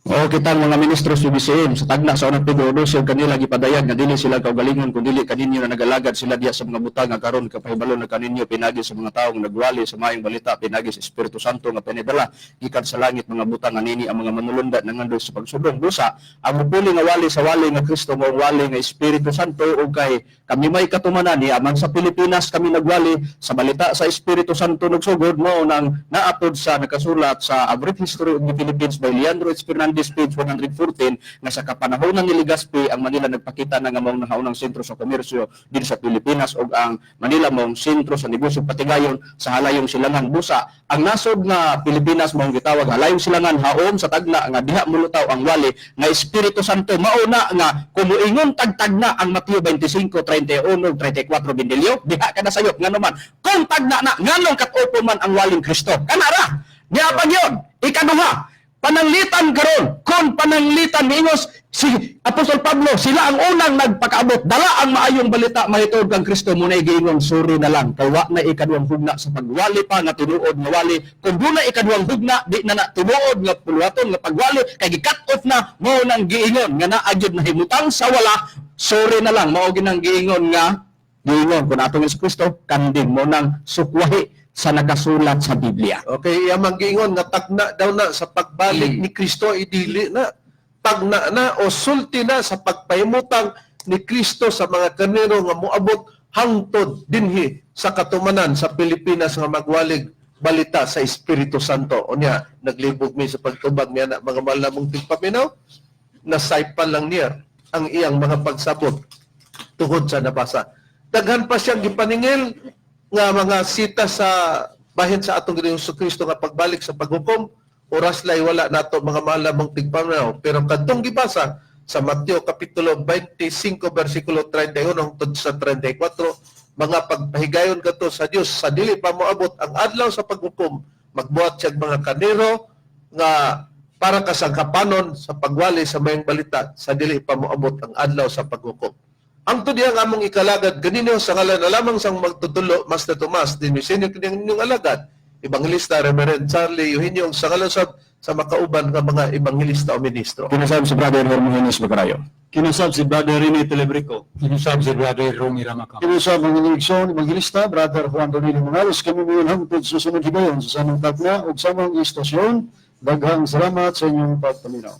O kitang mga ministro sa BCM sa tagna sa unang tiguro siya kanila gipadayag nga dili sila kaugalingon kun dili kaninyo na nagalagad sila diya sa mga butang nga karon kapahibalo na kaninyo pinagi sa mga taong nagwali sa maayong balita pinagi sa Espiritu Santo nga pinadala gikan sa langit mga butang nga nini ang mga manulunda nangando sa pagsudong busa ang mupuli nga wali sa wali nga Kristo mo wali nga Espiritu Santo ug kay kami may katumanan ni aman sa Pilipinas kami nagwali sa balita sa Espiritu Santo nagsugod mao nang naatod sa nakasulat sa A Brief History of the Philippines by Leandro H. Fernandez page 114 nga sa kapanahonan ni Legazpi ang Manila nagpakita na nga maong nahaunang sentro sa komersyo din sa Pilipinas ug ang Manila maong sentro sa negosyo patigayon sa halayong silangan busa ang nasod nga Pilipinas maong gitawag halayong silangan haom sa tagna nga diha mulutaw ang wali nga Espiritu Santo mauna nga kumuingon tagtagna ang Mateo 25:31 ug 34 Bendelyo diha kada sayop nganuman kung tagna na nganong kat-opo man ang waling Kristo kanara niya pa yon ikaduha pananglitan karon kung pananglitan niingos si Apostol Pablo sila ang unang nagpakaabot dala ang maayong balita mahitungod kang Kristo muna giingon suri na lang kay wa na ikaduhang hugna sa pagwali pa nga tinuod nga wali kung duna ikaduhang hugna di na tinuod nga puluhaton nga pagwali kay gi-cut off na mao nang giingon nga naagyod na himutang sa wala suri na lang mao ginang giingon nga giingon kun atong si Kristo kanding mo nang sukwahi sa nakasulat sa Biblia. Okay, iyang giingon nga tagna daw na sa pagbalik ni Kristo idili na tagna na o sulti na sa pagpahimutang ni Kristo sa mga kanero nga moabot hangtod dinhi sa katumanan sa Pilipinas nga magwalig balita sa Espiritu Santo. Unya naglibog mi sa pagtubag niya na mga malamong tigpaminaw nasaypan lang niya ang iyang mga pagsabot tungod sa nabasa. Daghan pa siyang gipaningil nga mga sita sa bahin sa atong Ginoong Kristo nga pagbalik sa paghukom oras lay wala nato mga malamang tigpaminaw pero kadtong gibasa sa Mateo kapitulo 25 bersikulo 31 hangtod sa 34 mga pagpahigayon kadto sa Dios sa dili pa moabot ang adlaw sa paghukom magbuhat siya mga kanero nga para kasangkapanon sa pagwali sa mayong balita sa dili pa moabot ang adlaw sa paghukom. Ang tudiyang among ikalagad, ganino sa ngalan na lamang sang magtutulo, Master Tomas, din misinyo kanyang inyong alagad, Evangelista, Reverend Charlie Eugenio, sa ngalan sa makauban ng mga Evangelista o Ministro. Kinasab si Brother Hermogenes Bacarayo. Kinusab si Brother Rene Telebrico. Inusab si Brother Romy Ramacam. Kinusab ang eleksyon evangelista Brother Juan Donilo Morales kami ngayon hangtod susunod higayon sa samang tagna ug samang istasyon. Daghang salamat sa inyong pagpaminaw.